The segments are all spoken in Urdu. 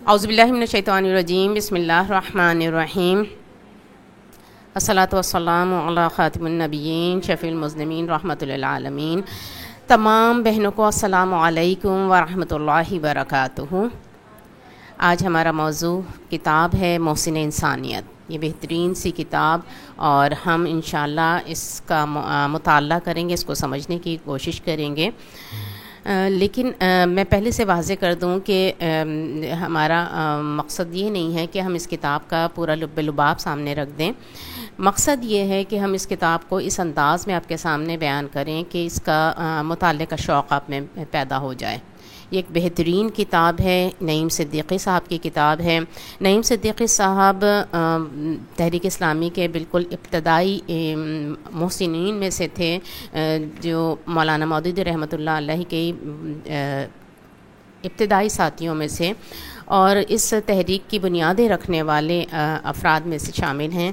اعوذ باللہ من الشیطان الرجیم، بسم اللہ الرحمن الرحیم، الصلاۃ والسلام علی خاتم النبیین شفیع المذنبین رحمۃ للعالمین۔ تمام بہنوں کو السلام علیکم ورحمۃ اللہ وبرکاتہ۔ آج ہمارا موضوع کتاب ہے محسن انسانیت۔ یہ بہترین سی کتاب اور ہم انشاءاللہ اس کا مطالعہ کریں گے، اس کو سمجھنے کی کوشش کریں گے۔ لیکن میں پہلے سے واضح کر دوں کہ ہمارا مقصد یہ نہیں ہے کہ ہم اس کتاب کا پورا لب لباب سامنے رکھ دیں۔ مقصد یہ ہے کہ ہم اس کتاب کو اس انداز میں آپ کے سامنے بیان کریں کہ اس کا مطالعے کا شوق آپ میں پیدا ہو جائے۔ یہ ایک بہترین کتاب ہے، نعیم صدیقی صاحب کی کتاب ہے۔ نعیم صدیقی صاحب تحریک اسلامی کے بالکل ابتدائی محسنین میں سے تھے، جو مولانا مودودی رحمۃ اللہ علیہ کے ابتدائی ساتھیوں میں سے، اور اس تحریک کی بنیادیں رکھنے والے افراد میں سے شامل ہیں۔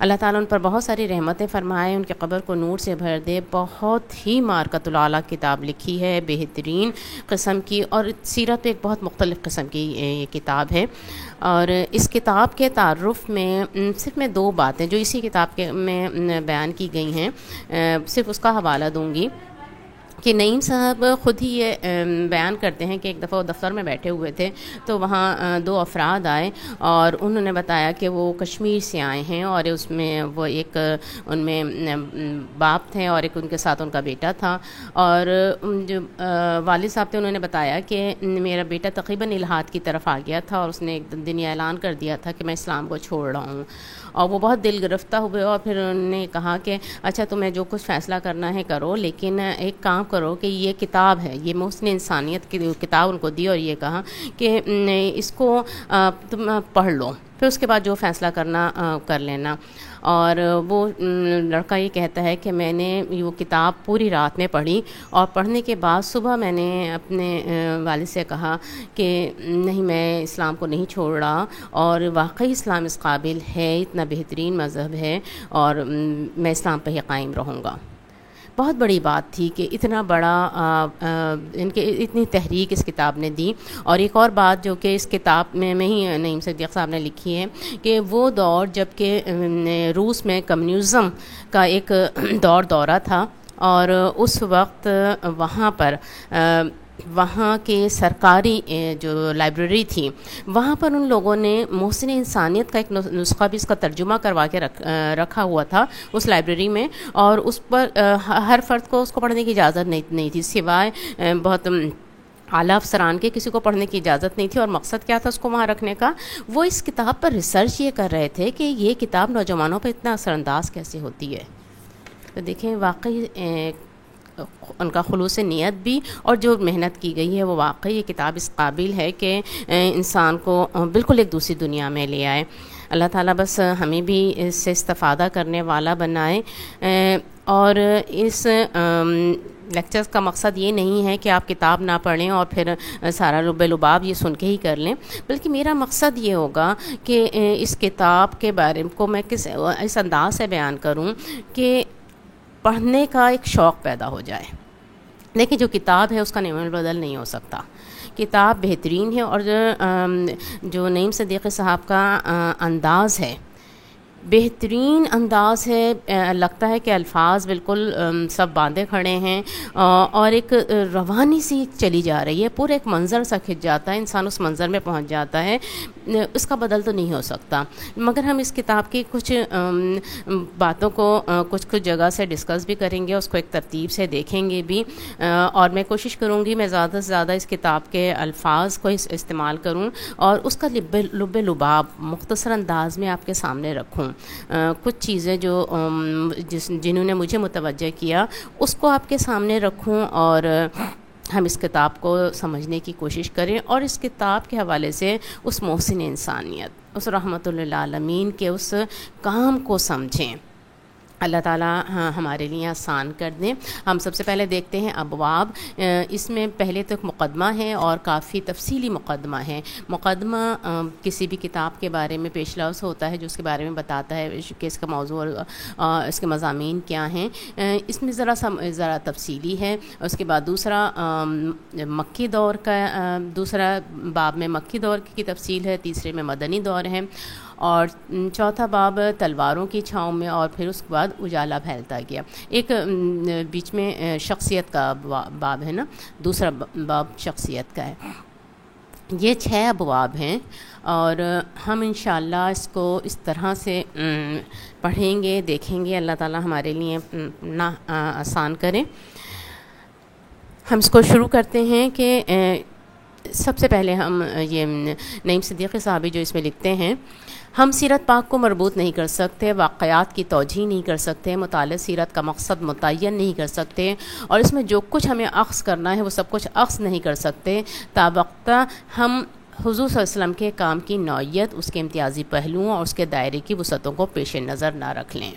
اللہ تعالیٰ ان پر بہت ساری رحمتیں فرمائے، ان کے قبر کو نور سے بھر دے۔ بہت ہی مارکۃ العلیٰ کتاب لکھی ہے، بہترین قسم کی، اور سیرت پہ ایک بہت مختلف قسم کی یہ کتاب ہے۔ اور اس کتاب کے تعارف میں صرف میں دو باتیں جو اسی کتاب کے میں بیان کی گئی ہیں، صرف اس کا حوالہ دوں گی کہ نعیم صاحب خود ہی یہ بیان کرتے ہیں کہ ایک دفعہ وہ دفتر میں بیٹھے ہوئے تھے تو وہاں دو افراد آئے اور انہوں نے بتایا کہ وہ کشمیر سے آئے ہیں، اور اس میں وہ ایک ان میں باپ تھے اور ایک ان کے ساتھ ان کا بیٹا تھا، اور جو والد صاحب تھے انہوں نے بتایا کہ میرا بیٹا تقریباً الحاد کی طرف آ گیا تھا اور اس نے ایک دن یہ اعلان کر دیا تھا کہ میں اسلام کو چھوڑ رہا ہوں، اور وہ بہت دل گرفتہ ہوئے، اور پھر انہوں نے کہا کہ اچھا تمہیں جو کچھ فیصلہ کرنا ہے کرو، لیکن ایک کام کرو کہ یہ کتاب ہے، یہ محسن انسانیت کی کتاب ان کو دی اور یہ کہا کہ اس کو تم پڑھ لو، پھر اس کے بعد جو فیصلہ کرنا کر لینا۔ اور وہ لڑکا یہ کہتا ہے کہ میں نے وہ کتاب پوری رات میں پڑھی، اور پڑھنے کے بعد صبح میں نے اپنے والد سے کہا کہ نہیں، میں اسلام کو نہیں چھوڑ رہا، اور واقعی اسلام اس قابل ہے، اتنا بہترین مذہب ہے، اور میں اسلام پہ ہی قائم رہوں گا۔ بہت بڑی بات تھی کہ اتنا بڑا ان کے اتنی تحریک اس کتاب نے دی۔ اور ایک اور بات جو کہ اس کتاب میں ہی نعیم صدیق صاحب نے لکھی ہے کہ وہ دور جب کہ روس میں کمیونزم کا ایک دورہ تھا، اور اس وقت وہاں کے سرکاری جو لائبریری تھی، وہاں پر ان لوگوں نے محسن انسانیت کا ایک نسخہ بھی اس کا ترجمہ کروا کے رکھا ہوا تھا اس لائبریری میں، اور اس پر ہر فرد کو اس کو پڑھنے کی اجازت نہیں تھی، سوائے بہت اعلیٰ افسران کے کسی کو پڑھنے کی اجازت نہیں تھی۔ اور مقصد کیا تھا اس کو وہاں رکھنے کا؟ وہ اس کتاب پر ریسرچ یہ کر رہے تھے کہ یہ کتاب نوجوانوں پر اتنا اثر انداز کیسے ہوتی ہے۔ تو دیکھیں، واقعی ان کا خلوص نیت بھی اور جو محنت کی گئی ہے وہ واقعی یہ کتاب اس قابل ہے کہ انسان کو بالکل ایک دوسری دنیا میں لے آئے۔ اللہ تعالیٰ بس ہمیں بھی اس سے استفادہ کرنے والا بنائے۔ اور اس لیکچرز کا مقصد یہ نہیں ہے کہ آپ کتاب نہ پڑھیں اور پھر سارا لب لباب یہ سن کے ہی کر لیں، بلکہ میرا مقصد یہ ہوگا کہ اس کتاب کے بارے کو میں اس انداز سے بیان کروں کہ پڑھنے کا ایک شوق پیدا ہو جائے۔ لیکن جو کتاب ہے اس کا نعمت بدل نہیں ہو سکتا۔ کتاب بہترین ہے، اور جو نعیم صدیقی صاحب کا انداز ہے، بہترین انداز ہے، لگتا ہے کہ الفاظ بالکل سب باندھے کھڑے ہیں، اور ایک روانی سی چلی جا رہی ہے، پورا ایک منظر سا کھنچ جاتا ہے، انسان اس منظر میں پہنچ جاتا ہے، اس کا بدل تو نہیں ہو سکتا۔ مگر ہم اس کتاب کی کچھ باتوں کو کچھ جگہ سے ڈسکس بھی کریں گے، اس کو ایک ترتیب سے دیکھیں گے بھی، اور میں کوشش کروں گی میں زیادہ سے زیادہ اس کتاب کے الفاظ کو استعمال کروں اور اس کا لب لباب مختصر انداز میں آپ کے سامنے رکھوں۔ کچھ چیزیں جو جنہوں نے مجھے متوجہ کیا اس کو آپ کے سامنے رکھوں، اور ہم اس کتاب کو سمجھنے کی کوشش کریں، اور اس کتاب کے حوالے سے اس محسن انسانیت، اس رحمت للعالمین کے اس کام کو سمجھیں۔ اللہ تعالیٰ ہمارے لیے آسان کر دیں۔ ہم سب سے پہلے دیکھتے ہیں ابواب۔ اس میں پہلے تو ایک مقدمہ ہے اور کافی تفصیلی مقدمہ ہے۔ مقدمہ کسی بھی کتاب کے بارے میں پیش لفظ ہوتا ہے جو اس کے بارے میں بتاتا ہے کہ اس کا موضوع اور اس کے مضامین کیا ہیں۔ اس میں ذرا تفصیلی ہے۔ اس کے بعد دوسرا مکی دور کا، دوسرا باب میں مکی دور کی تفصیل ہے، تیسرے میں مدنی دور ہے، اور چوتھا باب تلواروں کی چھاؤں میں، اور پھر اس کے بعد اجالا پھیلتا گیا۔ ایک بیچ میں شخصیت کا باب ہے نا، دوسرا باب شخصیت کا ہے۔ یہ 6 ابواب ہیں اور ہم انشاءاللہ اس کو اس طرح سے پڑھیں گے، دیکھیں گے۔ اللہ تعالیٰ ہمارے لیے آسان کریں۔ ہم اس کو شروع کرتے ہیں کہ سب سے پہلے ہم یہ نعیم صدیقی صاحبی جو اس میں لکھتے ہیں، ہم سیرت پاک کو مربوط نہیں کر سکتے، واقعات کی توجیہ نہیں کر سکتے، مطالعہ سیرت کا مقصد متعین نہیں کر سکتے، اور اس میں جو کچھ ہمیں اخذ کرنا ہے وہ سب کچھ اخذ نہیں کر سکتے تا وقت ہم حضور صلی اللہ علیہ وسلم کے کام کی نوعیت، اس کے امتیازی پہلوؤں اور اس کے دائرے کی وسعتوں کو پیش نظر نہ رکھ لیں۔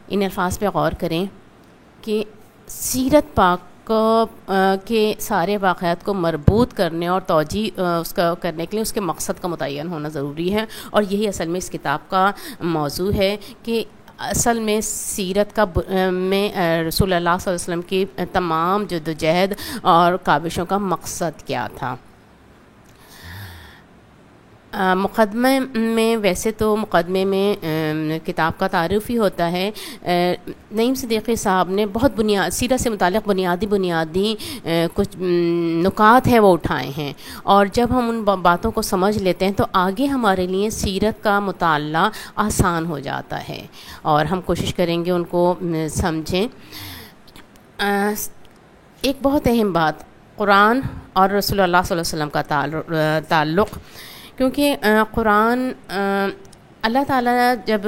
ان الفاظ پہ غور کریں کہ سیرت پاک کے سارے واقعات کو مربوط کرنے اور توجیہ اس کا کرنے کے لیے اس کے مقصد کا متعین ہونا ضروری ہے، اور یہی اصل میں اس کتاب کا موضوع ہے کہ اصل میں سیرت کا میں رسول اللہ صلی اللہ علیہ وسلم کی تمام جدوجہد اور کاوشوں کا مقصد کیا تھا۔ مقدمے میں، ویسے تو مقدمے میں کتاب کا تعارف ہی ہوتا ہے۔ نعیم صدیقی صاحب نے بہت سیرت سے متعلق بنیادی کچھ نکات ہیں وہ اٹھائے ہیں، اور جب ہم ان باتوں کو سمجھ لیتے ہیں تو آگے ہمارے لیے سیرت کا مطالعہ آسان ہو جاتا ہے، اور ہم کوشش کریں گے ان کو سمجھیں۔ ایک بہت اہم بات، قرآن اور رسول اللہ صلی اللہ علیہ وسلم کا تعلق، کیونکہ قرآن اللہ تعالیٰ جب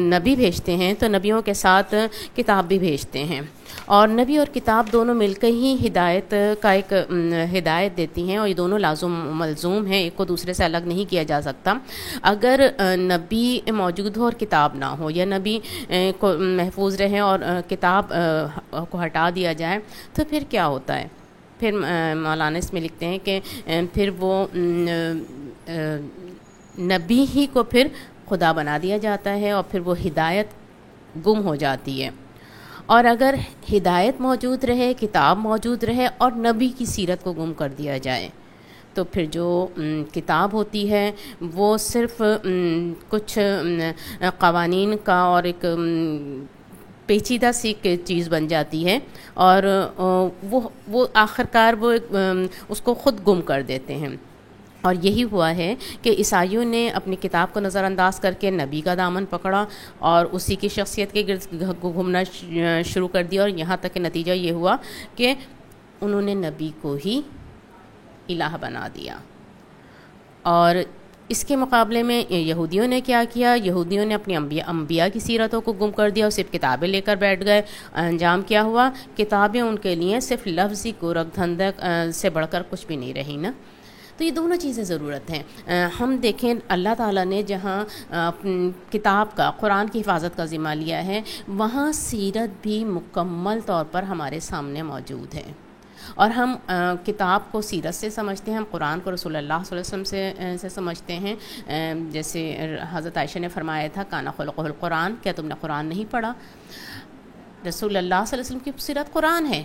نبی بھیجتے ہیں تو نبیوں کے ساتھ کتاب بھی بھیجتے ہیں، اور نبی اور کتاب دونوں مل کر ہی ہدایت دیتی ہیں، اور یہ دونوں لازم ملزوم ہیں، ایک کو دوسرے سے الگ نہیں کیا جا سکتا۔ اگر نبی موجود ہو اور کتاب نہ ہو، یا نبی کو محفوظ رہے اور کتاب کو ہٹا دیا جائے تو پھر کیا ہوتا ہے؟ پھر مولانا اس میں لکھتے ہیں کہ پھر وہ نبی ہی کو پھر خدا بنا دیا جاتا ہے، اور پھر وہ ہدایت گم ہو جاتی ہے۔ اور اگر ہدایت موجود رہے، کتاب موجود رہے، اور نبی کی سیرت کو گم کر دیا جائے تو پھر جو کتاب ہوتی ہے وہ صرف کچھ قوانین کا اور ایک پیچیدہ سی چیز بن جاتی ہے، اور وہ آخرکار وہ اس کو خود گم کر دیتے ہیں۔ اور یہی ہوا ہے کہ عیسائیوں نے اپنی کتاب کو نظر انداز کر کے نبی کا دامن پکڑا اور اسی کی شخصیت کے گرد گھومنا شروع کر دیا، اور یہاں تک کہ نتیجہ یہ ہوا کہ انہوں نے نبی کو ہی الہ بنا دیا۔ اور اس کے مقابلے میں یہودیوں نے کیا کیا؟ یہودیوں نے اپنی انبیاء کی سیرتوں کو گم کر دیا اور صرف کتابیں لے کر بیٹھ گئے۔ انجام کیا ہوا؟ کتابیں ان کے لیے صرف لفظی گورکھ دھندک سے بڑھ کر کچھ بھی نہیں رہی نا۔ تو یہ دونوں چیزیں ضرورت ہیں۔ ہم دیکھیں اللہ تعالیٰ نے جہاں کتاب کا، قرآن کی حفاظت کا ذمہ لیا ہے، وہاں سیرت بھی مکمل طور پر ہمارے سامنے موجود ہے، اور ہم کتاب کو سیرت سے سمجھتے ہیں، ہم قرآن کو رسول اللہ صلی اللہ علیہ وسلم سے سمجھتے ہیں۔ جیسے حضرت عائشہ نے فرمایا تھا کانا خلقہ القرآن، کیا تم نے قرآن نہیں پڑھا؟ رسول اللہ صلی اللہ علیہ وسلم کی سیرت قرآن ہے۔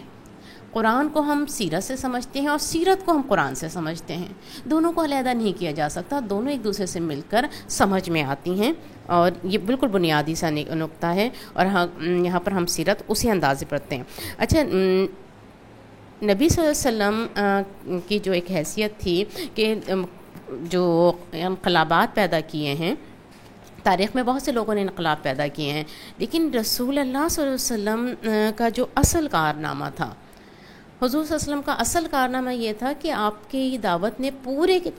قرآن کو ہم سیرت سے سمجھتے ہیں اور سیرت کو ہم قرآن سے سمجھتے ہیں، دونوں کو علیحدہ نہیں کیا جا سکتا، دونوں ایک دوسرے سے مل کر سمجھ میں آتی ہیں، اور یہ بالکل بنیادی سا نقطہ ہے، اور یہاں پر ہم سیرت اسی انداز سے پڑھتے ہیں۔ اچھا، نبی صلی اللہ علیہ وسلم کی جو ایک حیثیت تھی کہ جو انقلابات پیدا کیے ہیں، تاریخ میں بہت سے لوگوں نے انقلاب پیدا کیے ہیں، لیکن رسول اللہ صلی اللہ علیہ وسلم کا جو اصل کارنامہ تھا، حضور صلی اللہ علیہ وسلم کا اصل کارنامہ یہ تھا کہ آپ کی دعوت نے پورے کے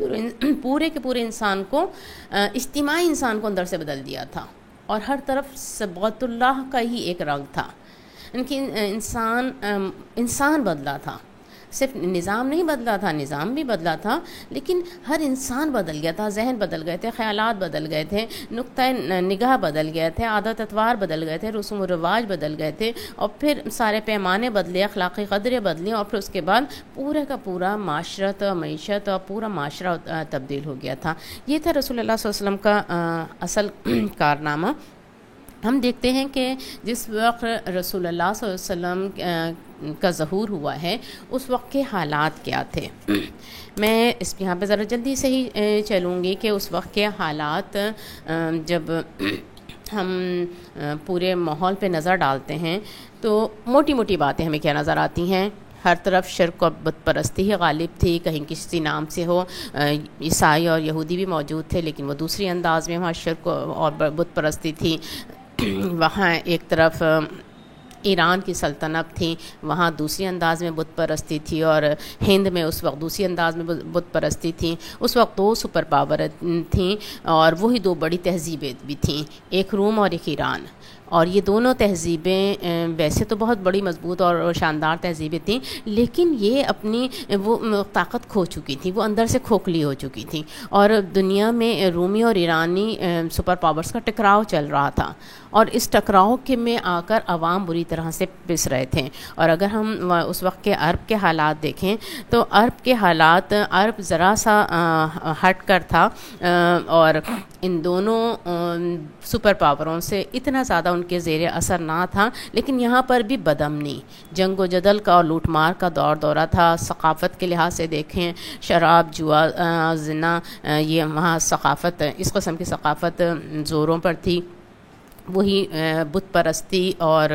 پورے انسان کو، اجتماعی انسان کو اندر سے بدل دیا تھا، اور ہر طرف صبغۃ اللہ کا ہی ایک رنگ تھا، ان کی انسان بدلا تھا۔ صرف نظام نہیں بدلا تھا، نظام بھی بدلا تھا، لیکن ہر انسان بدل گیا تھا، ذہن بدل گئے تھے، خیالات بدل گئے تھے، نقطۂ نگاہ بدل گئے تھے، عادت اطوار بدل گئے تھے، رسوم و رواج بدل گئے تھے، اور پھر سارے پیمانے بدلے، اخلاقی قدریں بدلی، اور پھر اس کے بعد پورے کا پورا معاشرت اور معیشت اور پورا معاشرہ تبدیل ہو گیا تھا۔ یہ تھا رسول اللہ صلی اللہ علیہ وسلم کا اصل کارنامہ۔ ہم دیکھتے ہیں کہ جس وقت رسول اللہ صلی اللہ علیہ وسلم کا ظہور ہوا ہے اس وقت کے حالات کیا تھے۔ میں اس یہاں پہ ذرا جلدی سے ہی چلوں گی کہ اس وقت کے حالات جب ہم پورے ماحول پہ نظر ڈالتے ہیں تو موٹی موٹی باتیں ہمیں کیا نظر آتی ہیں۔ ہر طرف شرک اور بت پرستی ہی غالب تھی، کہیں کسی نام سے ہو، عیسائی اور یہودی بھی موجود تھے لیکن وہ دوسری انداز میں وہاں شرک اور بت پرستی تھی۔ وہاں ایک طرف ایران کی سلطنت تھی، وہاں دوسری انداز میں بت پرستی تھی، اور ہند میں اس وقت دوسری انداز میں بت پرستی تھی۔ اس وقت دو سپر پاور تھیں اور وہی دو بڑی تہذیبیں بھی تھیں، ایک روم اور ایک ایران، اور یہ دونوں تہذیبیں ویسے تو بہت بڑی مضبوط اور شاندار تہذیبیں تھیں، لیکن یہ اپنی وہ طاقت کھو چکی تھی، وہ اندر سے کھوکھلی ہو چکی تھی، اور دنیا میں رومی اور ایرانی سپر پاورز کا ٹکراؤ چل رہا تھا، اور اس ٹکراؤ کے میں آ کر عوام بری طرح سے پس رہے تھے۔ اور اگر ہم اس وقت کے عرب کے حالات دیکھیں تو عرب کے حالات، عرب ذرا سا ہٹ کر تھا، اور ان دونوں سپر پاوروں سے اتنا زیادہ ان کے زیر اثر نہ تھا، لیکن یہاں پر بھی بدامنی، جنگ و جدل کا اور لوٹ مار کا دورہ تھا۔ ثقافت کے لحاظ سے دیکھیں، شراب، جوا، زنا، یہ وہاں ثقافت، اس قسم کی ثقافت زوروں پر تھی۔ وہی بت پرستی اور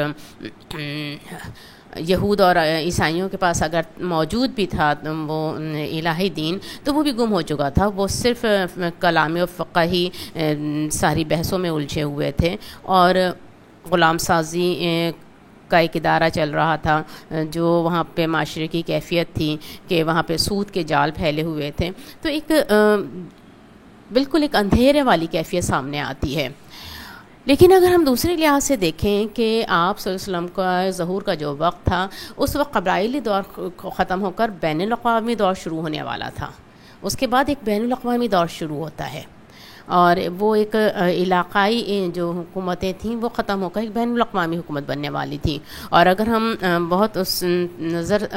یہود اور عیسائیوں کے پاس اگر موجود بھی تھا وہ الہی دین، تو وہ بھی گم ہو چکا تھا، وہ صرف کلامی و فقہی ساری بحثوں میں الجھے ہوئے تھے، اور غلام سازی کا ایک ادارہ چل رہا تھا جو وہاں پہ معاشرے کی کیفیت تھی کہ وہاں پہ سود کے جال پھیلے ہوئے تھے۔ تو ایک بالکل ایک اندھیرے والی کیفیت سامنے آتی ہے۔ لیکن اگر ہم دوسرے لحاظ سے دیکھیں کہ آپ صلی اللہ علیہ وسلم کا ظہور کا جو وقت تھا، اس وقت قبائلی دور ختم ہو کر بین الاقوامی دور شروع ہونے والا تھا۔ اس کے بعد ایک بین الاقوامی دور شروع ہوتا ہے، اور وہ ایک علاقائی جو حکومتیں تھیں وہ ختم ہو کر ایک بین الاقوامی حکومت بننے والی تھی۔ اور اگر ہم بہت اس نظر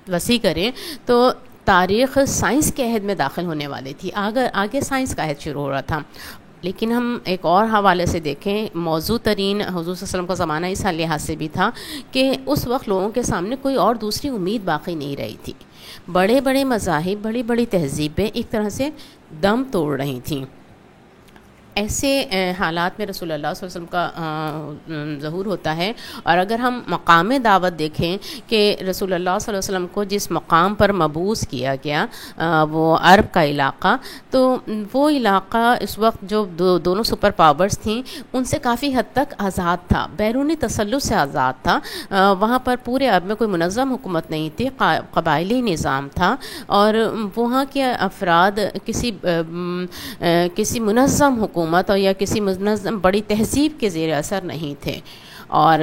وسیع کریں تو تاریخ سائنس کے عہد میں داخل ہونے والی تھی، آگے سائنس کا عہد شروع ہو رہا تھا۔ لیکن ہم ایک اور حوالے سے دیکھیں، موضوع ترین حضور صلی اللہ علیہ وسلم کا زمانہ اس لحاظ سے بھی تھا کہ اس وقت لوگوں کے سامنے کوئی اور دوسری امید باقی نہیں رہی تھی۔ بڑے بڑے مذاہب، بڑی بڑی تہذیبیں ایک طرح سے دم توڑ رہی تھیں۔ ایسے حالات میں رسول اللہ صلی اللہ علیہ وسلم کا ظہور ہوتا ہے۔ اور اگر ہم مقام دعوت دیکھیں کہ رسول اللہ صلی اللہ علیہ وسلم کو جس مقام پر مبعوث کیا گیا، وہ عرب کا علاقہ، تو وہ علاقہ اس وقت جو دونوں سپر پاورز تھیں ان سے کافی حد تک آزاد تھا، بیرونی تسلط سے آزاد تھا۔ وہاں پر پورے عرب میں کوئی منظم حکومت نہیں تھی، قبائلی نظام تھا، اور وہاں کے افراد کسی منظم حکومت اور یا کسی منظم بڑی تہذیب کے زیر اثر نہیں تھے۔ اور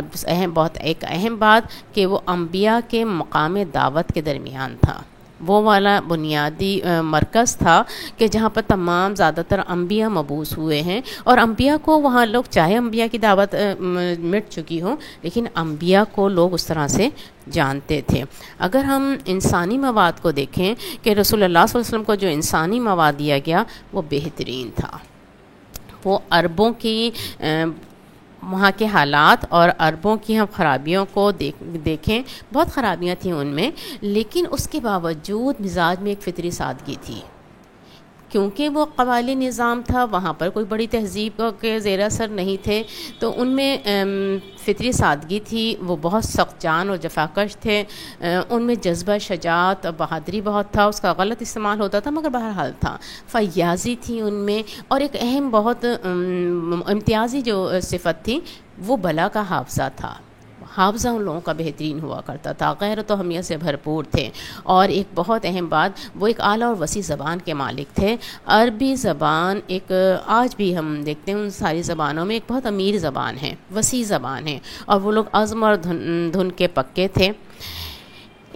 بہت ایک اہم بات کہ وہ انبیاء کے مقام دعوت کے درمیان تھا، وہ والا بنیادی مرکز تھا کہ جہاں پر تمام زیادہ تر انبیاء مبعوث ہوئے ہیں، اور انبیاء کو وہاں لوگ، چاہے انبیاء کی دعوت مٹ چکی ہو، لیکن انبیاء کو لوگ اس طرح سے جانتے تھے۔ اگر ہم انسانی مواد کو دیکھیں کہ رسول اللہ صلی اللہ علیہ وسلم کو جو انسانی مواد دیا گیا وہ بہترین تھا۔ وہ عربوں کی وہاں کے حالات اور عربوں کی ہم خرابیوں کو دیکھیں، بہت خرابیاں تھیں ان میں، لیکن اس کے باوجود مزاج میں ایک فطری سادگی تھی، کیونکہ وہ قبائلی نظام تھا، وہاں پر کوئی بڑی تہذیب کے زیر اثر نہیں تھے، تو ان میں فطری سادگی تھی۔ وہ بہت سخت جان اور جفاکش تھے، ان میں جذبہ، شجاعت اور بہادری بہت تھا، اس کا غلط استعمال ہوتا تھا مگر بہرحال تھا۔ فیاضی تھی ان میں، اور ایک اہم بہت امتیازی جو صفت تھی وہ بلا کا حافظہ تھا۔ حافظہ ان لوگوں کا بہترین ہوا کرتا تھا، غیرت و حمیت سے بھرپور تھے، اور ایک بہت اہم بات، وہ ایک اعلیٰ اور وسیع زبان کے مالک تھے۔ عربی زبان ایک آج بھی ہم دیکھتے ہیں ان ساری زبانوں میں ایک بہت امیر زبان ہے، وسیع زبان ہے، اور وہ لوگ عزم اور دھن کے پکے تھے۔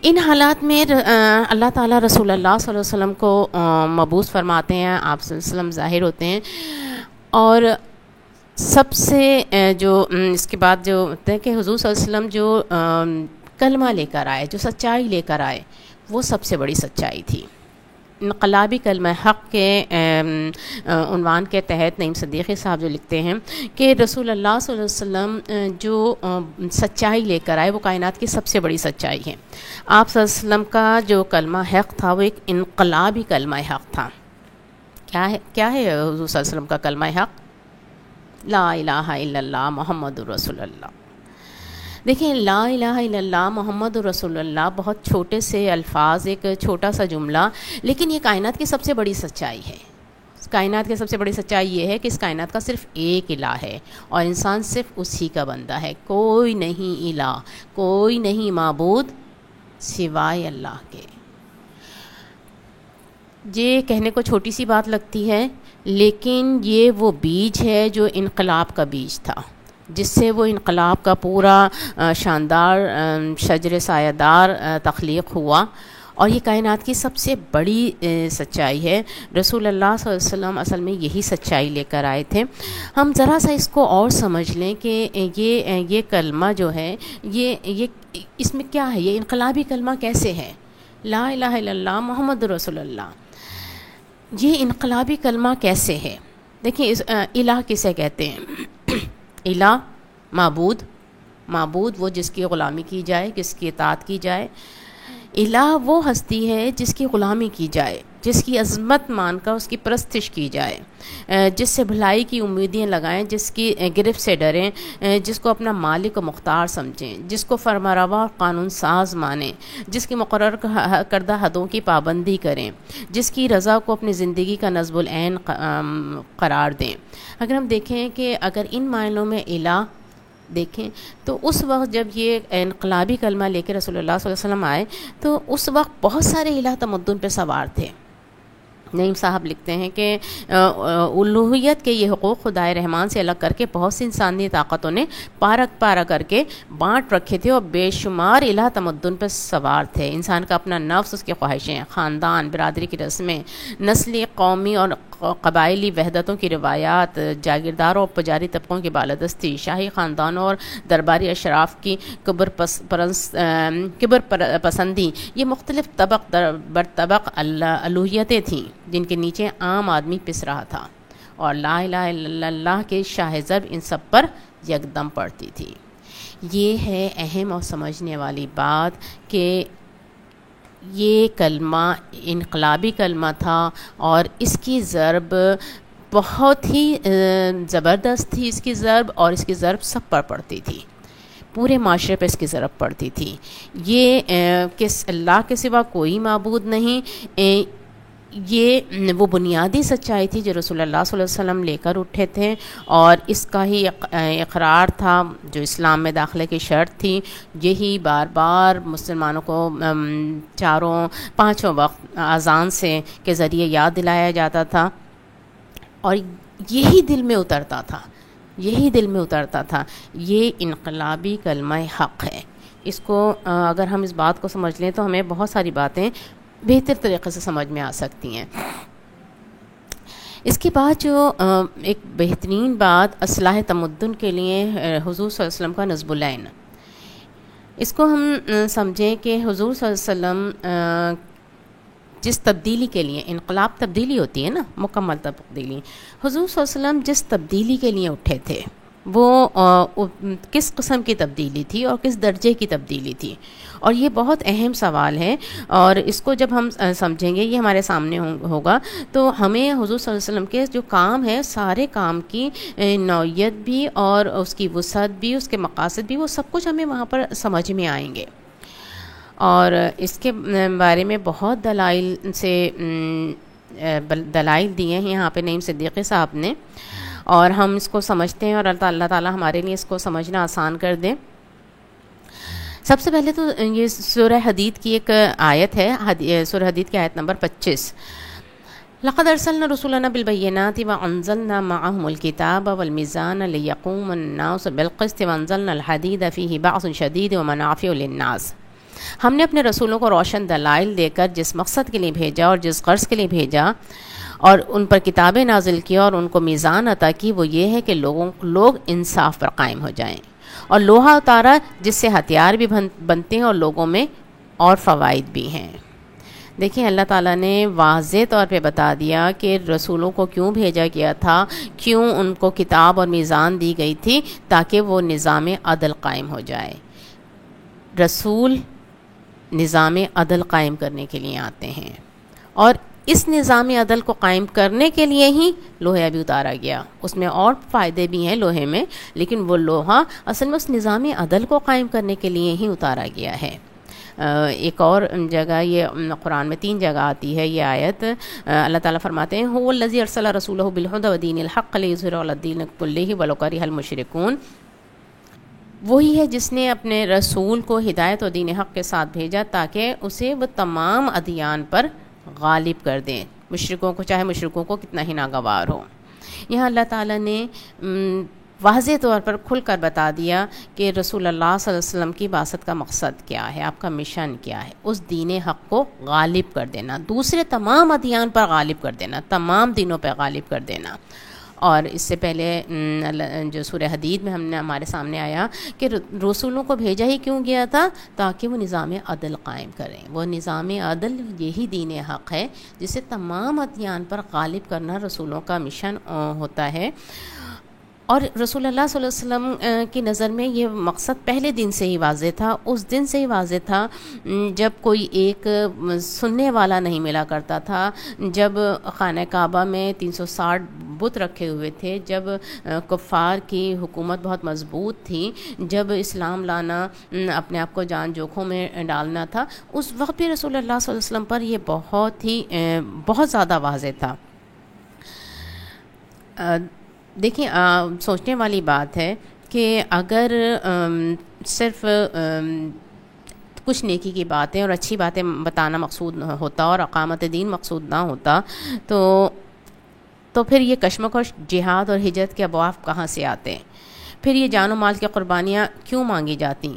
ان حالات میں اللہ تعالیٰ رسول اللہ صلی اللہ علیہ وسلم کو مبعوث فرماتے ہیں، آپ صلی اللہ علیہ وسلم ظاہر ہوتے ہیں، اور سب سے جو اس کے بعد جو ہوتا ہے کہ حضور صلی اللہ علیہ وسلم جو کلمہ لے کر آئے، جو سچائی لے کر آئے، وہ سب سے بڑی سچائی تھی۔ انقلابی کلمہ حق کے عنوان کے تحت نعیم صدیقی صاحب جو لکھتے ہیں کہ رسول اللہ صلی اللہ علیہ وسلم جو سچائی لے کر آئے وہ کائنات کی سب سے بڑی سچائی ہے۔ آپ صلی اللہ علیہ وسلم کا جو کلمہ حق تھا وہ ایک انقلابی کلمہ حق تھا۔ کیا ہے حضور صلی اللہ علیہ وسلم کا کلمہ حق؟ لا الہ الا اللہ محمد رسول اللہ۔ دیکھیں، لا الہ الا اللہ محمد رسول اللہ بہت چھوٹے سے الفاظ، ایک چھوٹا سا جملہ، لیکن یہ کائنات کی سب سے بڑی سچائی ہے۔ کائنات کی سب سے بڑی سچائی یہ ہے کہ اس کائنات کا صرف ایک الہ ہے اور انسان صرف اسی کا بندہ ہے۔ کوئی نہیں الہ، کوئی نہیں معبود سوائے اللہ کے۔ یہ کہنے کو چھوٹی سی بات لگتی ہے، لیکن یہ وہ بیج ہے جو انقلاب کا بیج تھا، جس سے وہ انقلاب کا پورا شاندار شجر سایہ دار تخلیق ہوا، اور یہ کائنات کی سب سے بڑی سچائی ہے۔ رسول اللہ صلی اللہ علیہ وسلم اصل میں یہی سچائی لے کر آئے تھے۔ ہم ذرا سا اس کو اور سمجھ لیں کہ یہ کلمہ جو ہے یہ اس میں کیا ہے، یہ انقلابی کلمہ کیسے ہے؟ لا الہ الا اللہ محمد رسول اللہ، یہ انقلابی کلمہ کیسے ہے؟ دیکھیں، الہ کسے کہتے ہیں؟ الہ معبود وہ جس کی غلامی کی جائے، جس کی اطاعت کی جائے۔ الہ وہ ہستی ہے جس کی غلامی کی جائے، جس کی عظمت مان کر اس کی پرستش کی جائے، جس سے بھلائی کی امیدیں لگائیں، جس کی گرفت سے ڈریں، جس کو اپنا مالک و مختار سمجھیں، جس کو فرمانروا اور قانون ساز مانیں، جس کی مقرر کردہ حدوں کی پابندی کریں، جس کی رضا کو اپنی زندگی کا نصب العین قرار دیں۔ اگر ہم دیکھیں کہ اگر ان معنوں میں الہ دیکھیں تو اس وقت جب یہ انقلابی کلمہ لے کے رسول اللہ صلی اللہ علیہ وسلم آئے تو اس وقت بہت سارے الہ تمدن پہ سوار تھے۔ نعیم صاحب لکھتے ہیں کہ الوہیت کے یہ حقوق خدائے رحمان سے الگ کر کے بہت سی انسانی طاقتوں نے پارا کر کے بانٹ رکھے تھے، اور بے شمار الہ تمدن پر سوار تھے۔ انسان کا اپنا نفس، اس کی خواہشیں، خاندان، برادری کی رسمیں، نسلی، قومی اور قبائلی وحدتوں کی روایات، جاگیرداروں اور پجاری طبقوں کی بالادستی، شاہی خاندانوں اور درباری اشراف کی کبر پسندی، یہ مختلف طبق بر طبق الوہیتیں تھیں جن کے نیچے عام آدمی پس رہا تھا، اور لا الہ الا اللہ کے شاہ ضرب ان سب پر یکدم پڑتی تھی۔ یہ ہے اہم اور سمجھنے والی بات کہ یہ کلمہ انقلابی کلمہ تھا، اور اس کی ضرب بہت ہی زبردست تھی، اس کی ضرب، اور اس کی ضرب سب پر پڑتی تھی، پورے معاشرے پہ اس کی ضرب پڑتی تھی۔ یہ کہ اللہ کے سوا کوئی معبود نہیں، یہ وہ بنیادی سچائی تھی جو رسول اللہ صلی اللہ علیہ وسلم لے کر اٹھے تھے، اور اس کا ہی اقرار تھا جو اسلام میں داخلے کی شرط تھی۔ یہی بار بار مسلمانوں کو پانچوں وقت اذان سے کے ذریعے یاد دلایا جاتا تھا، اور یہی دل میں اترتا تھا، یہ انقلابی کلمہ حق ہے۔ اس کو اگر ہم اس بات کو سمجھ لیں تو ہمیں بہت ساری باتیں بہتر طریقے سے سمجھ میں آ سکتی ہیں۔ اس کے بعد جو ایک بہترین بات اصلاح تمدن کے لیے حضور صلی اللہ علیہ وسلم کا نصب العین، اس کو ہم سمجھیں کہ حضور صلی اللہ علیہ وسلم جس تبدیلی کے لیے، انقلاب تبدیلی ہوتی ہے نا، مکمل تبدیلی، حضور صلی اللہ علیہ وسلم جس تبدیلی کے لیے اٹھے تھے وہ کس قسم کی تبدیلی تھی اور کس درجے کی تبدیلی تھی، اور یہ بہت اہم سوال ہے، اور اس کو جب ہم سمجھیں گے، یہ ہمارے سامنے ہوگا، تو ہمیں حضور صلی اللہ علیہ وسلم کے جو کام ہے، سارے کام کی نوعیت بھی اور اس کی وسعت بھی، اس کے مقاصد بھی، وہ سب کچھ ہمیں وہاں پر سمجھ میں آئیں گے۔ اور اس کے بارے میں بہت دلائل دیے ہیں یہاں پہ نعیم صدیقی صاحب نے، اور ہم اس کو سمجھتے ہیں، اور اللہ تعالیٰ ہمارے لیے اس کو سمجھنا آسان کر دے۔ سب سے پہلے تو یہ سورہ حدید کی ایک آیت ہے، سورہ حدید کی آیت نمبر 25، لقد ارسلنا رسولنا بالبينات وانزلنا معهم الكتاب والميزان ليقوم الناس بالقسط وانزلنا الحديد فيه بأس شديد ومنافع للناس۔ ہم نے اپنے رسولوں کو روشن دلائل دے کر جس مقصد کے لیے بھیجا اور جس غرض کے لیے بھیجا اور ان پر کتابیں نازل کی اور ان کو میزان عطا کی، وہ یہ ہے کہ لوگ انصاف پر قائم ہو جائیں، اور لوہا اتارا جس سے ہتھیار بھی بنتے ہیں اور لوگوں میں اور فوائد بھی ہیں۔ دیکھیں اللہ تعالیٰ نے واضح طور پہ بتا دیا کہ رسولوں کو کیوں بھیجا گیا تھا، کیوں ان کو کتاب اور میزان دی گئی تھی، تاکہ وہ نظام عدل قائم ہو جائے۔ رسول نظام عدل قائم کرنے کے لیے آتے ہیں، اور اس نظام عدل کو قائم کرنے کے لیے ہی لوہا بھی اتارا گیا۔ اس میں اور فائدے بھی ہیں لوہے میں، لیکن وہ لوہا اصل میں اس نظام عدل کو قائم کرنے کے لیے ہی اتارا گیا ہے۔ ایک اور جگہ یہ قرآن میں 3 جگہ آتی ہے یہ آیت، اللہ تعالیٰ فرماتے ہیں هو الذی ارسل رسولہ بالہدی ودین الحق لیظہرہ علی الدین کلہ ولو کرہ المشرکون، وہی ہے جس نے اپنے رسول کو ہدایت و دین حق کے ساتھ بھیجا تاکہ اسے وہ تمام ادیان پر غالب کر دیں، مشرکوں کو، چاہے مشرکوں کو کتنا ہی ناگوار ہو۔ یہاں اللہ تعالیٰ نے واضح طور پر کھل کر بتا دیا کہ رسول اللہ صلی اللہ علیہ وسلم کی بعثت کا مقصد کیا ہے، آپ کا مشن کیا ہے، اس دین حق کو غالب کر دینا، دوسرے تمام ادیان پر غالب کر دینا، تمام دینوں پر غالب کر دینا۔ اور اس سے پہلے جو سورہ حدید میں ہمارے سامنے آیا کہ رسولوں کو بھیجا ہی کیوں گیا تھا، تاکہ وہ نظام عدل قائم کریں۔ وہ نظام عدل یہی دین حق ہے جسے تمام ادیان پر غالب کرنا رسولوں کا مشن ہوتا ہے۔ اور رسول اللہ صلی اللہ علیہ وسلم کی نظر میں یہ مقصد پہلے دن سے ہی واضح تھا، اس دن سے ہی واضح تھا جب کوئی ایک سننے والا نہیں ملا کرتا تھا، جب خانہ کعبہ میں 360 بت رکھے ہوئے تھے، جب کفار کی حکومت بہت مضبوط تھی، جب اسلام لانا اپنے آپ کو جان جوکھوں میں ڈالنا تھا، اس وقت بھی رسول اللہ صلی اللہ علیہ وسلم پر یہ بہت زیادہ واضح تھا۔ دیکھیں سوچنے والی بات ہے کہ اگر صرف کچھ نیکی کی باتیں اور اچھی باتیں بتانا مقصود ہوتا اور اقامت دین مقصود نہ ہوتا تو پھر یہ کشمکش جہاد اور ہجرت کے ابواب کہاں سے آتے؟ پھر یہ جان و مال کی قربانیاں کیوں مانگی جاتی؟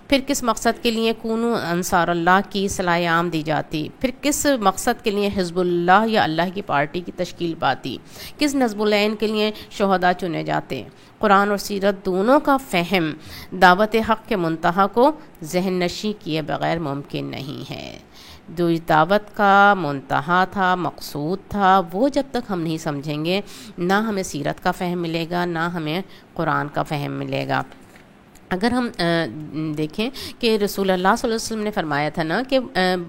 پھر کس مقصد کے لیے کونو انصار اللہ کی صلاح عام دی جاتی؟ پھر کس مقصد کے لیے حزب اللہ یا اللہ کی پارٹی کی تشکیل پاتی؟ کس نصب العین کے لیے شہداء چنے جاتے؟ قرآن اور سیرت دونوں کا فہم دعوت حق کے منتہا کو ذہن نشی کیے بغیر ممکن نہیں ہے۔ جو دعوت کا منتہا تھا، مقصود تھا، وہ جب تک ہم نہیں سمجھیں گے، نہ ہمیں سیرت کا فہم ملے گا، نہ ہمیں قرآن کا فہم ملے گا۔ اگر ہم دیکھیں کہ رسول اللہ صلی اللہ علیہ وسلم نے فرمایا تھا نا کہ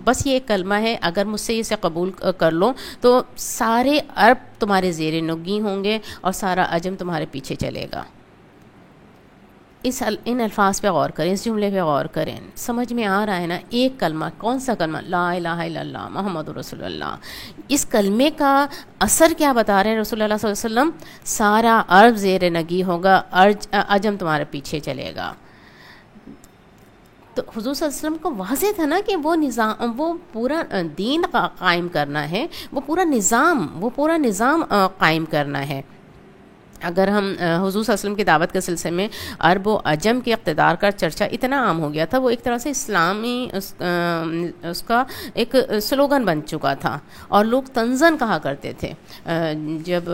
بس یہ ایک کلمہ ہے، اگر مجھ سے اسے قبول کر لو تو سارے عرب تمہارے زیر نگیں ہوں گے اور سارا عجم تمہارے پیچھے چلے گا۔ ان الفاظ پہ غور کریں، اس جملے پہ غور کریں، سمجھ میں آ رہا ہے نا؟ ایک کلمہ، کون سا کلمہ؟ لا الہ الا اللہ محمد رسول اللہ۔ اس کلمے کا اثر کیا بتا رہے ہیں رسول اللہ صلی اللہ علیہ وسلم؟ سارا عرب زیر نگی ہوگا، عجم تمہارے پیچھے چلے گا۔ تو حضور صلی اللہ علیہ وسلم کو واضح تھا نا کہ وہ پورا دین قائم کرنا ہے، وہ پورا نظام قائم کرنا ہے۔ اگر ہم حضور صلی اللہ علیہ وسلم کی دعوت کے سلسلے میں عرب و عجم کے اقتدار کا چرچا اتنا عام ہو گیا تھا، وہ ایک طرح سے اسلامی اس کا ایک سلوگن بن چکا تھا، اور لوگ طنزاً کہا کرتے تھے۔ جب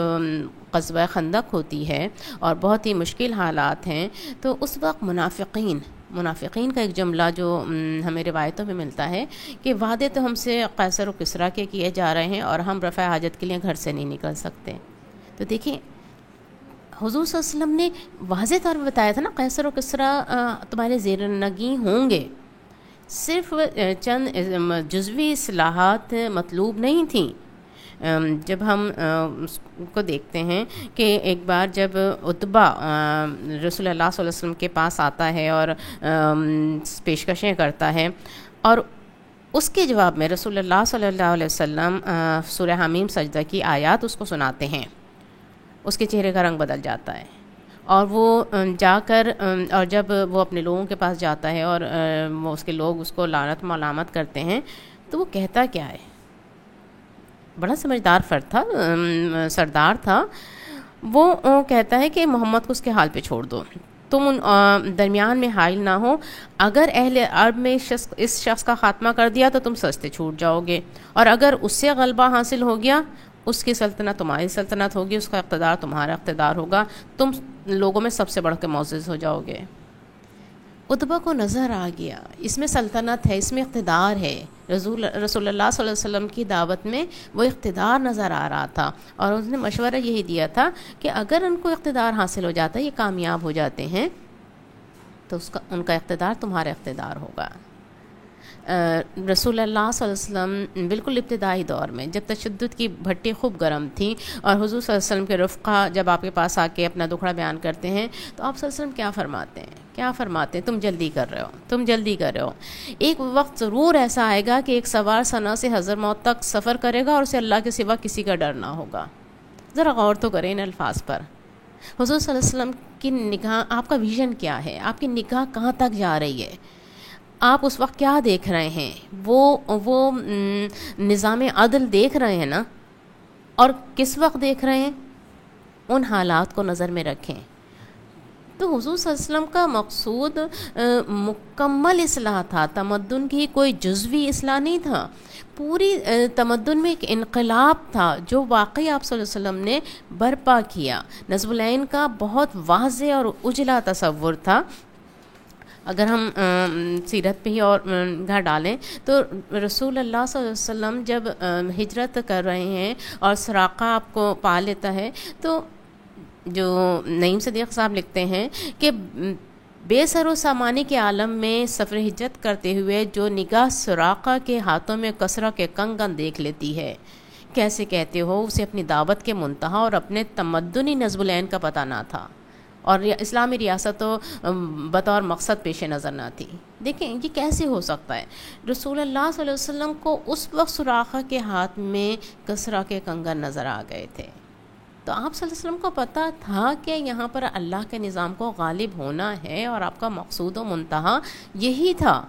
غزوہ خندق ہوتی ہے اور بہت ہی مشکل حالات ہیں، تو اس وقت منافقین کا ایک جملہ جو ہمیں روایتوں میں ملتا ہے کہ وعدے تو ہم سے قیصر و کسریٰ کے کیے جا رہے ہیں اور ہم رفع حاجت کے لیے گھر سے نہیں نکل سکتے۔ تو دیکھیں حضور صلی اللہ علیہ وسلم نے واضح طور پر بتایا تھا نا، قیصر و کسریٰ تمہارے زیر نگیں ہوں گے۔ صرف چند جزوی اصلاحات مطلوب نہیں تھیں۔ جب ہم اس کو دیکھتے ہیں کہ ایک بار جب عتبہ رسول اللہ صلی اللہ علیہ وسلم کے پاس آتا ہے اور پیشکشیں کرتا ہے، اور اس کے جواب میں رسول اللہ صلی اللہ علیہ وسلم سورہ حمیم سجدہ کی آیات اس کو سناتے ہیں، اس کے چہرے کا رنگ بدل جاتا ہے، اور وہ جا کر اور جب وہ اپنے لوگوں کے پاس جاتا ہے اور وہ اس کے لوگ اس کو لعنت ملامت کرتے ہیں، تو وہ کہتا کیا ہے؟ بڑا سمجھدار فرد تھا، سردار تھا، وہ کہتا ہے کہ محمد کو اس کے حال پہ چھوڑ دو۔ تم ان درمیان میں حائل نہ ہو. اگر اہل عرب میں اس شخص کا خاتمہ کر دیا تو تم سستے چھوٹ جاؤ گے، اور اگر اس سے غلبہ حاصل ہو گیا، اس کی سلطنت تمہاری سلطنت ہوگی، اس کا اقتدار تمہارا اقتدار ہوگا، تم لوگوں میں سب سے بڑھ کے معزز ہو جاؤ گے. اتبا کو نظر آ گیا اس میں سلطنت ہے، اس میں اقتدار ہے. رسول اللہ صلی اللہ علیہ وسلم کی دعوت میں وہ اقتدار نظر آ رہا تھا، اور اس نے مشورہ یہی دیا تھا کہ اگر ان کو اقتدار حاصل ہو جاتا ہے، یہ کامیاب ہو جاتے ہیں، تو ان کا اقتدار تمہارا اقتدار ہوگا. رسول اللہ صلی اللہ علیہ وسلم بالکل ابتدائی دور میں جب تشدد کی بھٹی خوب گرم تھیں، اور حضور صلی اللہ علیہ وسلم کے رفقا جب آپ کے پاس آ کے اپنا دکھڑا بیان کرتے ہیں، تو آپ صلی اللہ علیہ وسلم کیا فرماتے ہیں؟ تم جلدی کر رہے ہو. ایک وقت ضرور ایسا آئے گا کہ ایک سوار ثنا سے حضرموت تک سفر کرے گا اور اسے اللہ کے سوا کسی کا ڈر نہ ہوگا. ذرا غور تو کریں ان الفاظ پر. حضور صلی اللہ علیہ وسلم کی نگاہ، آپ کا ویژن کیا ہے؟ آپ کی نگاہ کہاں تک جا رہی ہے؟ آپ اس وقت کیا دیکھ رہے ہیں؟ وہ نظام عدل دیکھ رہے ہیں نا؟ اور کس وقت دیکھ رہے ہیں؟ ان حالات کو نظر میں رکھیں. تو حضور صلی اللہ علیہ وسلم کا مقصود مکمل اصلاح تھا، تمدن کی کوئی جزوی اصلاح نہیں تھا. پوری تمدن میں ایک انقلاب تھا جو واقعی آپ صلی اللہ علیہ وسلم نے برپا کیا. نصب العین کا بہت واضح اور اجلا تصور تھا. اگر ہم سیرت پہ ہی اور گھر ڈالیں تو رسول اللہ صلی اللہ علیہ وسلم جب ہجرت کر رہے ہیں اور سراقہ آپ کو پا لیتا ہے، تو جو نعیم صدیق صاحب لکھتے ہیں کہ بے سر و سامانی کے عالم میں سفر ہجرت کرتے ہوئے جو نگاہ سراقہ کے ہاتھوں میں کسرا کے کنگن دیکھ لیتی ہے، کیسے کہتے ہو اسے اپنی دعوت کے منتہا اور اپنے تمدنی نصب العین کا پتہ نہ تھا، اور اسلامی ریاست تو بطور مقصد پیش نظر نہ تھی. دیکھیں یہ کیسے ہو سکتا ہے؟ رسول اللہ صلی اللہ علیہ وسلم کو اس وقت سراقہ کے ہاتھ میں کسرا کے کنگن نظر آ گئے تھے. تو آپ صلی اللہ علیہ وسلم کو پتہ تھا کہ یہاں پر اللہ کے نظام کو غالب ہونا ہے، اور آپ کا مقصود و منتہا یہی تھا،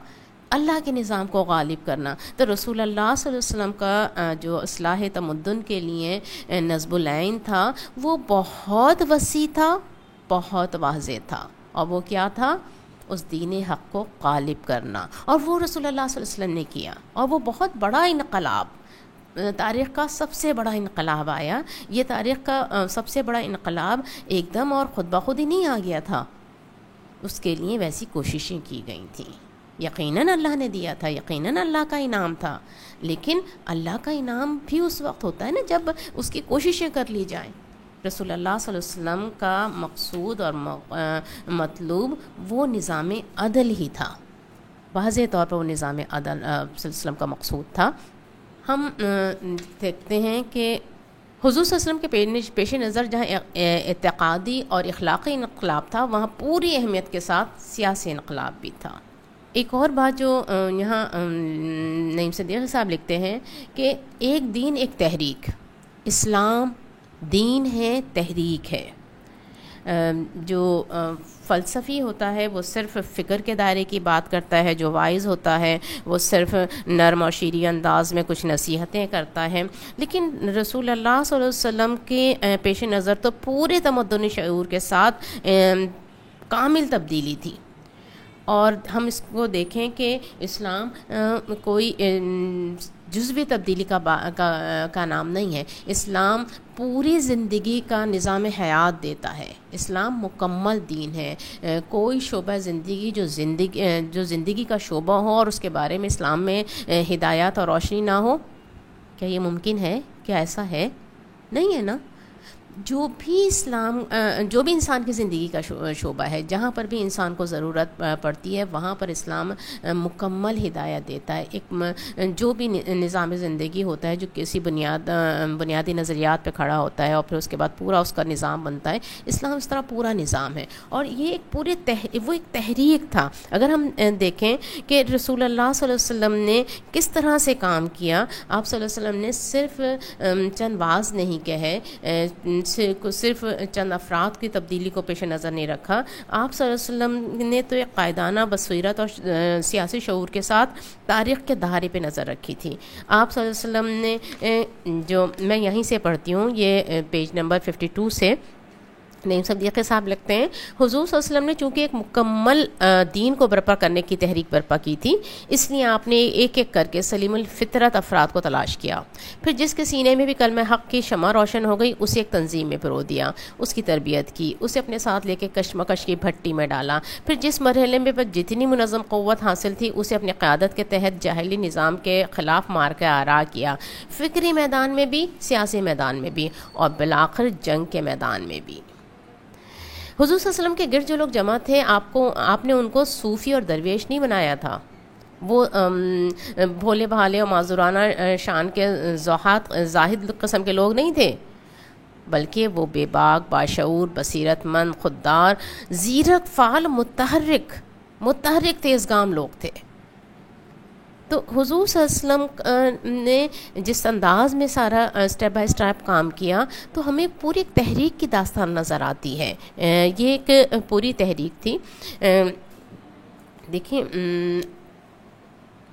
اللہ کے نظام کو غالب کرنا. تو رسول اللہ صلی اللہ علیہ وسلم کا جو اصلاح تمدن کے لیے نصب العین تھا، وہ بہت وسیع تھا، بہت واضح تھا. اور وہ کیا تھا؟ اس دین حق کو غالب کرنا. اور وہ رسول اللہ صلی اللہ علیہ وسلم نے کیا، اور وہ بہت بڑا انقلاب، تاریخ کا سب سے بڑا انقلاب آیا. یہ تاریخ کا سب سے بڑا انقلاب ایک دم اور خود بخود ہی نہیں آ گیا تھا، اس کے لیے ویسی کوششیں کی گئی تھیں. یقیناً اللہ نے دیا تھا، یقیناً اللہ کا انعام تھا، لیکن اللہ کا انعام بھی اس وقت ہوتا ہے نا جب اس کی کوششیں کر لی جائیں. رسول اللہ صلی اللہ علیہ وسلم کا مقصود اور مطلوب وہ نظام عدل ہی تھا. واضح طور پر وہ نظام عدل صلی اللہ علیہ وسلم کا مقصود تھا. ہم دیکھتے ہیں کہ حضور صلی اللہ علیہ وسلم کے پیش نظر جہاں اعتقادی اور اخلاقی انقلاب تھا، وہاں پوری اہمیت کے ساتھ سیاسی انقلاب بھی تھا. ایک اور بات جو یہاں نعیم صدیق صاحب لکھتے ہیں کہ ایک دین ایک تحریک، اسلام دین ہے، تحریک ہے. جو فلسفی ہوتا ہے وہ صرف فکر کے دائرے کی بات کرتا ہے، جو وائز ہوتا ہے وہ صرف نرم اور شیریں انداز میں کچھ نصیحتیں کرتا ہے. لیکن رسول اللہ صلی اللہ علیہ وسلم کے پیش نظر تو پورے تمدنی شعور کے ساتھ کامل تبدیلی تھی. اور ہم اس کو دیکھیں کہ اسلام کوئی جزوی تبدیلی کا نام نہیں ہے. اسلام پوری زندگی کا نظام حیات دیتا ہے. اسلام مکمل دین ہے. کوئی شعبہ زندگی جو زندگی کا شعبہ ہو اور اس کے بارے میں اسلام میں ہدایات اور روشنی نہ ہو، کیا یہ ممکن ہے؟ کیا ایسا ہے؟ نہیں ہے نا. جو بھی انسان کی زندگی کا شعبہ ہے، جہاں پر بھی انسان کو ضرورت پڑتی ہے، وہاں پر اسلام مکمل ہدایت دیتا ہے. جو بھی نظام زندگی ہوتا ہے جو کسی بنیادی نظریات پہ کھڑا ہوتا ہے اور پھر اس کے بعد پورا اس کا نظام بنتا ہے، اسلام اس طرح پورا نظام ہے. اور یہ ایک تحریک تھا. اگر ہم دیکھیں کہ رسول اللہ صلی اللہ علیہ وسلم نے کس طرح سے کام کیا، آپ صلی اللہ علیہ وسلم نے صرف چند واعظ نہیں کہے، صرف چند افراد کی تبدیلی کو پیش نظر نہیں رکھا. آپ صلی اللہ علیہ وسلم نے تو ایک قائدانہ بصیرت اور سیاسی شعور کے ساتھ تاریخ کے دہانے پہ نظر رکھی تھی. آپ صلی اللہ علیہ وسلم نے جو میں یہیں سے پڑھتی ہوں، یہ پیج نمبر 52 سے، نعیم صدیقی صاحب لکھتے ہیں حضور صلی اللہ علیہ وسلم نے چونکہ ایک مکمل دین کو برپا کرنے کی تحریک برپا کی تھی، اس لیے آپ نے ایک ایک کر کے سلیم الفطرت افراد کو تلاش کیا، پھر جس کے سینے میں بھی کلمہ حق کی شمع روشن ہو گئی اسے ایک تنظیم میں پرو دیا، اس کی تربیت کی، اسے اپنے ساتھ لے کے کشمکش کی بھٹی میں ڈالا، پھر جس مرحلے میں جتنی منظم قوت حاصل تھی اسے اپنی قیادت کے تحت جاہلی نظام کے خلاف مار کے آرا کیا، فکری میدان میں بھی، سیاسی میدان میں بھی، اور بالآخر جنگ کے میدان میں بھی۔ حضور صلی اللہ علیہ وسلم کے گرد جو لوگ جمع تھے، آپ نے ان کو صوفی اور درویش نہیں بنایا تھا، وہ بھولے بھالے اور معذورانہ شان کے زاہد قسم کے لوگ نہیں تھے، بلکہ وہ بے باک، باشعور، بصیرت مند، خوددار، زیرک، فعال، متحرک تیزگام لوگ تھے۔ تو حضور صلی اللہ علیہ وسلم نے جس انداز میں سارا اسٹیپ بائی اسٹیپ کام کیا تو ہمیں پوری ایک تحریک کی داستان نظر آتی ہے۔ یہ ایک پوری تحریک تھی۔ دیکھیں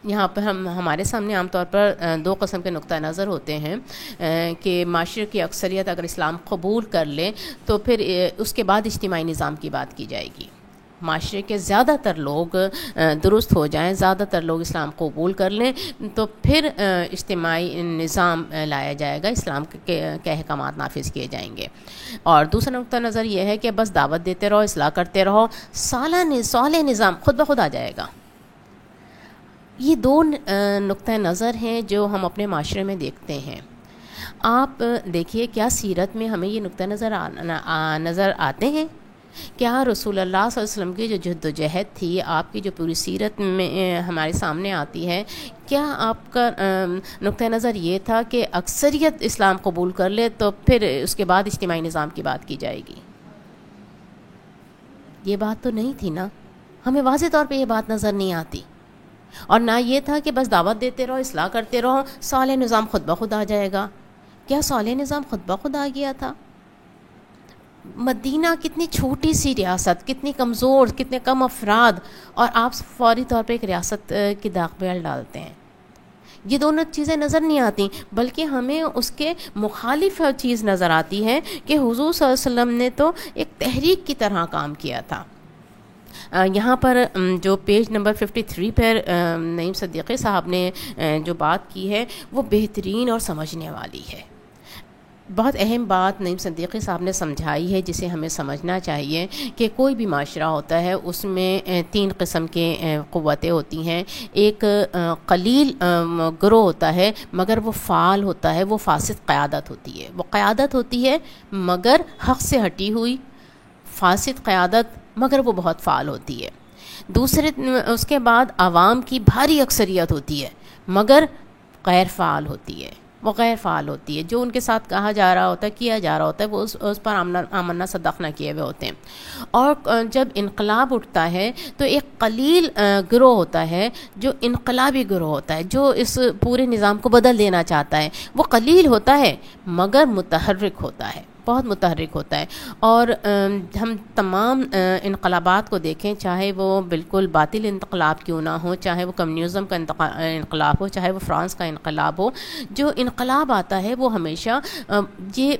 یہاں پر ہمارے سامنے عام طور پر دو قسم کے نقطہ نظر ہوتے ہیں کہ معاشرے کی اکثریت اگر اسلام قبول کر لے تو پھر اس کے بعد اجتماعی نظام کی بات کی جائے گی، معاشرے کے زیادہ تر لوگ درست ہو جائیں، زیادہ تر لوگ اسلام قبول کر لیں تو پھر اجتماعی نظام لایا جائے گا، اسلام کے احکامات نافذ کیے جائیں گے۔ اور دوسرا نقطہ نظر یہ ہے کہ بس دعوت دیتے رہو، اصلاح کرتے رہو، صالح نظام خود بخود آ جائے گا۔ یہ دو نقطہ نظر ہیں جو ہم اپنے معاشرے میں دیکھتے ہیں۔ آپ دیکھیے کیا سیرت میں ہمیں یہ نقطہ نظر آتے ہیں؟ کیا رسول اللہ صلی اللہ علیہ وسلم کی جو جد و جہد تھی، آپ کی جو پوری سیرت میں ہمارے سامنے آتی ہے، کیا آپ کا نقطہ نظر یہ تھا کہ اکثریت اسلام قبول کر لے تو پھر اس کے بعد اجتماعی نظام کی بات کی جائے گی؟ یہ بات تو نہیں تھی نا، ہمیں واضح طور پہ یہ بات نظر نہیں آتی۔ اور نہ یہ تھا کہ بس دعوت دیتے رہو، اصلاح کرتے رہو، صالح نظام خود بخود آ جائے گا۔ کیا صالح نظام خود بخود آ گیا تھا؟ مدینہ کتنی چھوٹی سی ریاست، کتنی کمزور، کتنے کم افراد، اور آپ فوری طور پہ ایک ریاست کی داغ بیل ڈالتے ہیں۔ یہ دونوں چیزیں نظر نہیں آتی، بلکہ ہمیں اس کے مخالف چیز نظر آتی ہے کہ حضور صلی اللہ علیہ وسلم نے تو ایک تحریک کی طرح کام کیا تھا۔ یہاں پر جو پیج نمبر 53 پر نعیم صدیقی صاحب نے جو بات کی ہے وہ بہترین اور سمجھنے والی ہے۔ بہت اہم بات نعیم صدیقی صاحب نے سمجھائی ہے جسے ہمیں سمجھنا چاہیے کہ کوئی بھی معاشرہ ہوتا ہے اس میں تین قسم کے قوتیں ہوتی ہیں۔ ایک قلیل گروہ ہوتا ہے مگر وہ فعال ہوتا ہے، وہ فاسد قیادت ہوتی ہے، وہ قیادت ہوتی ہے مگر حق سے ہٹی ہوئی، فاسد قیادت مگر وہ بہت فعال ہوتی ہے۔ دوسرے اس کے بعد عوام کی بھاری اکثریت ہوتی ہے مگر غیر فعال ہوتی ہے، وہ غیر فعال ہوتی ہے، جو ان کے ساتھ کہا جا رہا ہوتا ہے، کیا جا رہا ہوتا ہے، وہ اس پر آمنا صدق نہ کیے ہوئے ہوتے ہیں۔ اور جب انقلاب اٹھتا ہے تو ایک قلیل گروہ ہوتا ہے جو انقلابی گروہ ہوتا ہے، جو اس پورے نظام کو بدل دینا چاہتا ہے، وہ قلیل ہوتا ہے مگر متحرک ہوتا ہے، بہت متحرک ہوتا ہے۔ اور ہم تمام انقلابات کو دیکھیں، چاہے وہ بالکل باطل انقلاب کیوں نہ ہو، چاہے وہ کمیونزم کا انقلاب ہو، چاہے وہ فرانس کا انقلاب ہو، جو انقلاب آتا ہے وہ ہمیشہ یہ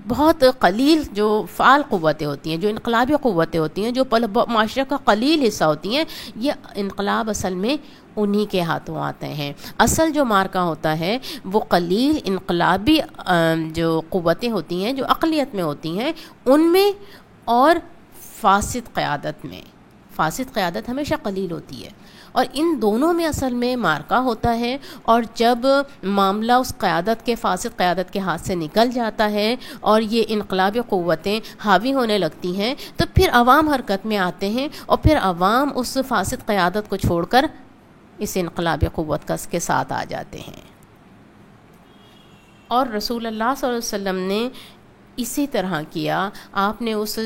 بہت قلیل جو فعال قوتیں ہوتی ہیں، جو انقلابی قوتیں ہوتی ہیں، جو معاشرے کا قلیل حصہ ہوتی ہیں، یہ انقلاب اصل میں انہی کے ہاتھوں آتے ہیں۔ اصل جو مارکا ہوتا ہے وہ قلیل انقلابی جو قوتیں ہوتی ہیں، جو اقلیت میں ہوتی ہیں، ان میں اور فاسد قیادت میں۔ فاسد قیادت ہمیشہ قلیل ہوتی ہے اور ان دونوں میں اصل میں مارکا ہوتا ہے، اور جب معاملہ اس قیادت کے، فاسد قیادت کے ہاتھ سے نکل جاتا ہے اور یہ انقلابی قوتیں حاوی ہونے لگتی ہیں تو پھر عوام حرکت میں آتے ہیں، اور پھر عوام اس فاسد قیادت کو چھوڑ کر اس انقلابی قوت کے ساتھ آ جاتے ہیں۔ اور رسول اللہ صلی اللہ علیہ وسلم نے اسی طرح کیا، آپ نے اس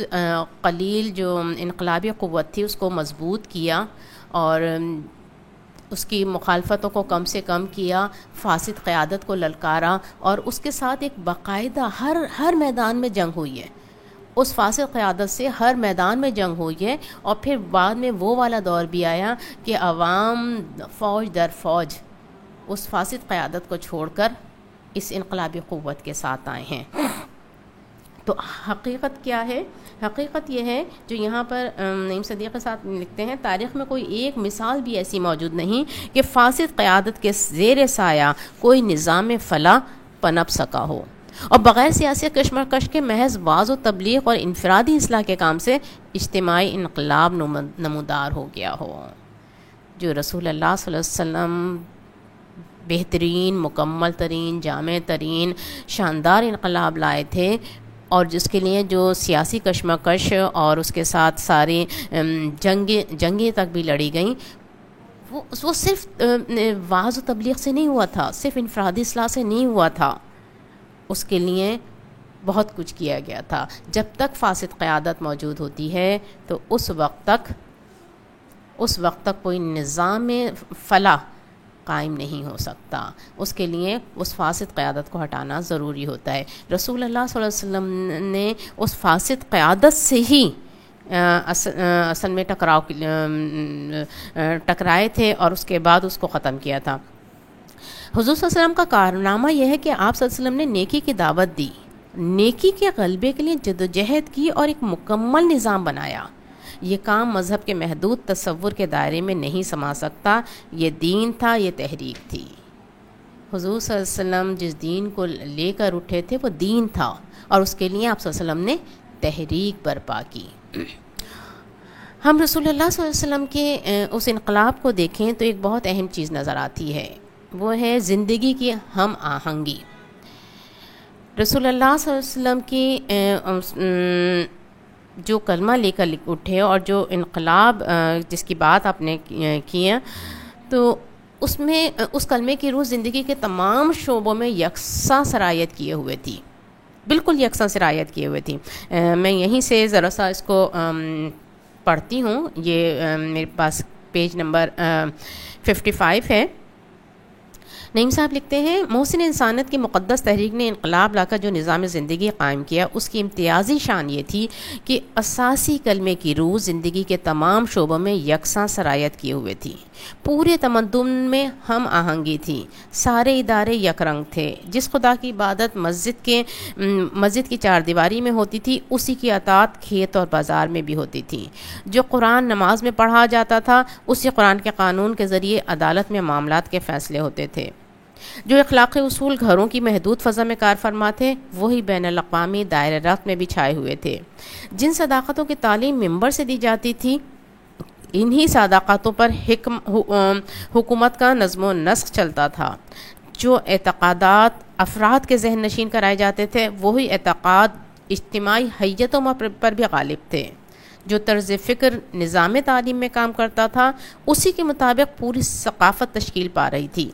قلیل جو انقلابی قوت تھی اس کو مضبوط کیا اور اس کی مخالفتوں کو کم سے کم کیا، فاسد قیادت کو للکارا، اور اس کے ساتھ ایک باقاعدہ ہر میدان میں جنگ ہوئی ہے، اس فاسد قیادت سے ہر میدان میں جنگ ہوئی ہے۔ اور پھر بعد میں وہ والا دور بھی آیا کہ عوام فوج در فوج اس فاسد قیادت کو چھوڑ کر اس انقلابی قوت کے ساتھ آئے ہیں۔ تو حقیقت کیا ہے؟ حقیقت یہ ہے جو یہاں پر نعیم صدیق کے ساتھ لکھتے ہیں، تاریخ میں کوئی ایک مثال بھی ایسی موجود نہیں کہ فاسد قیادت کے زیر سایہ کوئی نظام فلاح پنپ سکا ہو اور بغیر سیاسی کشمکش کے محض وعظ و تبلیغ اور انفرادی اصلاح کے کام سے اجتماعی انقلاب نمودار ہو گیا ہو۔ جو رسول اللہ صلی اللہ علیہ وسلم بہترین، مکمل ترین، جامع ترین، شاندار انقلاب لائے تھے، اور جس کے لیے جو سیاسی کشمکش اور اس کے ساتھ ساری جنگیں تک بھی لڑی گئیں، وہ صرف وعظ و تبلیغ سے نہیں ہوا تھا، صرف انفرادی اصلاح سے نہیں ہوا تھا، اس کے لیے بہت کچھ کیا گیا تھا۔ جب تک فاسد قیادت موجود ہوتی ہے تو اس وقت تک کوئی نظام فلاح قائم نہیں ہو سکتا، اس کے لیے اس فاسد قیادت کو ہٹانا ضروری ہوتا ہے۔ رسول اللہ صلی اللہ علیہ وسلم نے اس فاسد قیادت سے ہی اصل میں ٹکرائے تھے اور اس کے بعد اس کو ختم کیا تھا۔ حضور صلی اللہ علیہ وسلم کا کارنامہ یہ ہے کہ آپ صلی اللہ علیہ وسلم نے نیکی کی دعوت دی، نیکی کے غلبے کے لیے جدوجہد کی اور ایک مکمل نظام بنایا۔ یہ کام مذہب کے محدود تصور کے دائرے میں نہیں سما سکتا، یہ دین تھا، یہ تحریک تھی۔ حضور صلی اللہ علیہ وسلم جس دین کو لے کر اٹھے تھے وہ دین تھا، اور اس کے لیے آپ صلی اللہ علیہ وسلم نے تحریک برپا کی۔ ہم رسول اللہ صلی اللہ علیہ وسلم کے اس انقلاب کو دیکھیں تو ایک بہت اہم چیز نظر آتی ہے، وہ ہے زندگی کی ہم آہنگی۔ رسول اللہ صلی اللہ علیہ وسلم کی جو کلمہ لے کر اٹھے اور جو انقلاب جس کی بات آپ نے کی ہے، تو اس میں اس کلمے کی روح زندگی کے تمام شعبوں میں یکساں سرایت کیے ہوئے تھی، بالکل یکساں سرایت کیے ہوئے تھی۔ میں یہیں سے ذرا سا اس کو پڑھتی ہوں، یہ میرے پاس پیج نمبر 55 ہے۔ نعیم صاحب لکھتے ہیں، محسن انسانیت کی مقدس تحریک نے انقلاب لا کر جو نظام زندگی قائم کیا، اس کی امتیازی شان یہ تھی کہ اساسی کلمے کی روح زندگی کے تمام شعبوں میں یکساں سرایت کیے ہوئے تھی، پورے تمدن میں ہم آہنگی تھی، سارے ادارے یک رنگ تھے، جس خدا کی عبادت مسجد کی چار دیواری میں ہوتی تھی، اسی کی اطاعت کھیت اور بازار میں بھی ہوتی تھی، جو قرآن نماز میں پڑھا جاتا تھا اسی قرآن کے قانون کے ذریعے عدالت میں معاملات کے فیصلے ہوتے تھے، جو اخلاقی اصول گھروں کی محدود فضا میں کار فرما تھے وہی بین الاقوامی دائرہ رفت میں بھی چھائے ہوئے تھے، جن صداقتوں کی تعلیم ممبر سے دی جاتی تھی انہی صداقتوں پر حکومت کا نظم و نسق چلتا تھا، جو اعتقادات افراد کے ذہن نشین کرائے جاتے تھے وہی اعتقاد اجتماعی حیتوں پر بھی غالب تھے، جو طرز فکر نظام تعلیم میں کام کرتا تھا اسی کے مطابق پوری ثقافت تشکیل پا رہی تھی،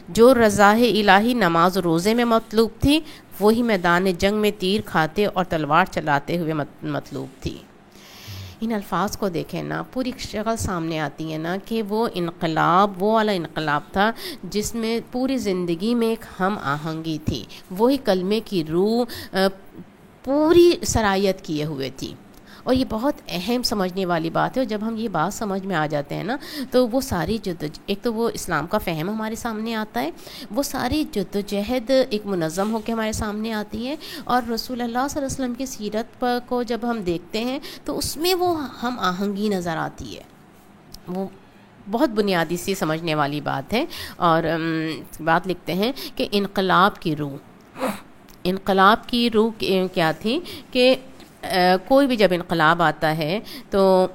جو رضاء الہی نماز و روزے میں مطلوب تھی وہی میدان جنگ میں تیر کھاتے اور تلوار چلاتے ہوئے مطلوب تھی۔ ان الفاظ کو دیکھیں نا، پوری شکل سامنے آتی ہے نا کہ وہ انقلاب وہ والا انقلاب تھا جس میں پوری زندگی میں ایک ہم آہنگی تھی، وہی کلمے کی روح پوری سرایت کیے ہوئے تھی۔ اور یہ بہت اہم سمجھنے والی بات ہے، اور جب ہم یہ بات سمجھ میں آ جاتے ہیں نا تو وہ ساری ایک تو وہ اسلام کا فہم ہمارے سامنے آتا ہے، وہ ساری جدوجہد ایک منظم ہو کے ہمارے سامنے آتی ہے، اور رسول اللہ صلی اللہ علیہ وسلم کی سیرت کو جب ہم دیکھتے ہیں تو اس میں وہ ہم آہنگی نظر آتی ہے، وہ بہت بنیادی سی سمجھنے والی بات ہے۔ اور بات لکھتے ہیں کہ انقلاب کی روح کیا تھی کہ کوئی بھی جب انقلاب آتا ہے تو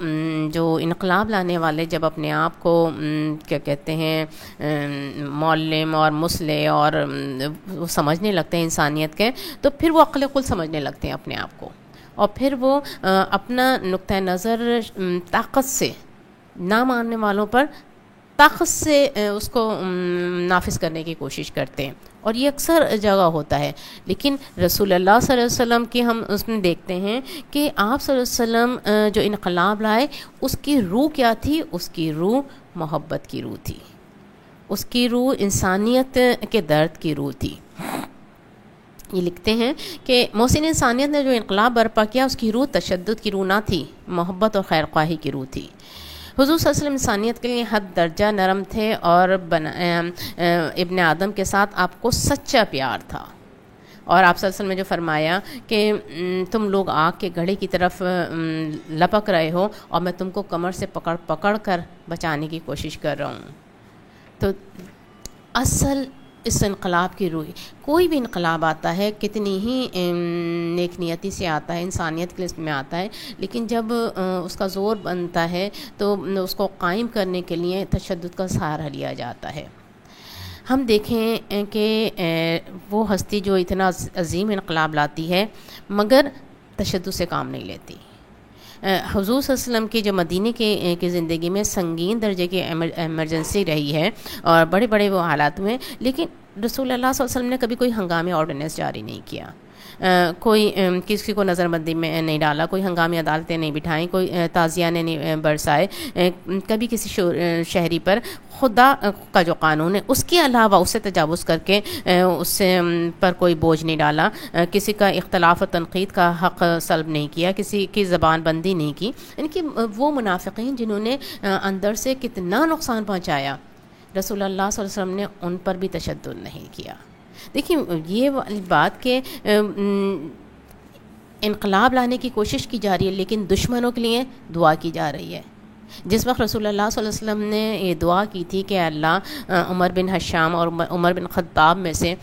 جو انقلاب لانے والے جب اپنے آپ کو کیا کہتے ہیں معلم اور مصلح اور وہ سمجھنے لگتے ہیں انسانیت کے، تو پھر وہ عقل کل سمجھنے لگتے ہیں اپنے آپ کو، اور پھر وہ اپنا نقطہ نظر طاقت سے نہ ماننے والوں پر طاقت سے اس کو نافذ کرنے کی کوشش کرتے ہیں، اور یہ اکثر جگہ ہوتا ہے۔ لیکن رسول اللہ صلی اللہ علیہ وسلم کی ہم اس میں دیکھتے ہیں کہ آپ صلی اللہ علیہ وسلم جو انقلاب لائے اس کی روح کیا تھی؟ اس کی روح محبت کی روح تھی، اس کی روح انسانیت کے درد کی روح تھی۔ یہ لکھتے ہیں کہ محسن انسانیت نے جو انقلاب برپا کیا اس کی روح تشدد کی روح نہ تھی، محبت اور خیر خواہی کی روح تھی۔ حضور صلی اللہ علیہ وسلم انسانیت کے لیے حد درجہ نرم تھے، اور ابن آدم کے ساتھ آپ کو سچا پیار تھا، اور آپ صلی اللہ علیہ وسلم نے جو فرمایا کہ تم لوگ آگ کے گڑھے کی طرف لپک رہے ہو اور میں تم کو کمر سے پکڑ کر بچانے کی کوشش کر رہا ہوں. تو اصل اس انقلاب کی روح، کوئی بھی انقلاب آتا ہے کتنی ہی نیک نیتی سے آتا ہے، انسانیت کے لسٹ میں آتا ہے، لیکن جب اس کا زور بنتا ہے تو اس کو قائم کرنے کے لیے تشدد کا سہارا لیا جاتا ہے. ہم دیکھیں کہ وہ ہستی جو اتنا عظیم انقلاب لاتی ہے مگر تشدد سے کام نہیں لیتی. حضور صلی اللہ علیہ وسلم کی جو مدینے کی زندگی میں سنگین درجے کی ایمرجنسی رہی ہے اور بڑے بڑے وہ حالات میں، لیکن رسول اللہ صلی اللہ علیہ وسلم نے کبھی کوئی ہنگامی آرڈیننس جاری نہیں کیا، کوئی کسی کو نظر بندی میں نہیں ڈالا، کوئی ہنگامی عدالتیں نہیں بٹھائیں، کوئی تعزیہ نہیں برسائے، کبھی کسی شہری پر خدا کا جو قانون ہے اس کے علاوہ اس سے تجاوز کر کے اس سے پر کوئی بوجھ نہیں ڈالا، کسی کا اختلاف و تنقید کا حق سلب نہیں کیا، کسی کی زبان بندی نہیں کی. یعنی کہ وہ منافقین جنہوں نے اندر سے کتنا نقصان پہنچایا، رسول اللہ صلی اللہ علیہ وسلم نے ان پر بھی تشدد نہیں کیا. دیکھیں یہ بات کہ انقلاب لانے کی کوشش کی جا رہی ہے لیکن دشمنوں کے لیے دعا کی جا رہی ہے. جس وقت رسول اللہ صلی اللہ علیہ وسلم نے یہ دعا کی تھی کہ اللہ عمر بن حشام اور عمر بن خطاب میں سے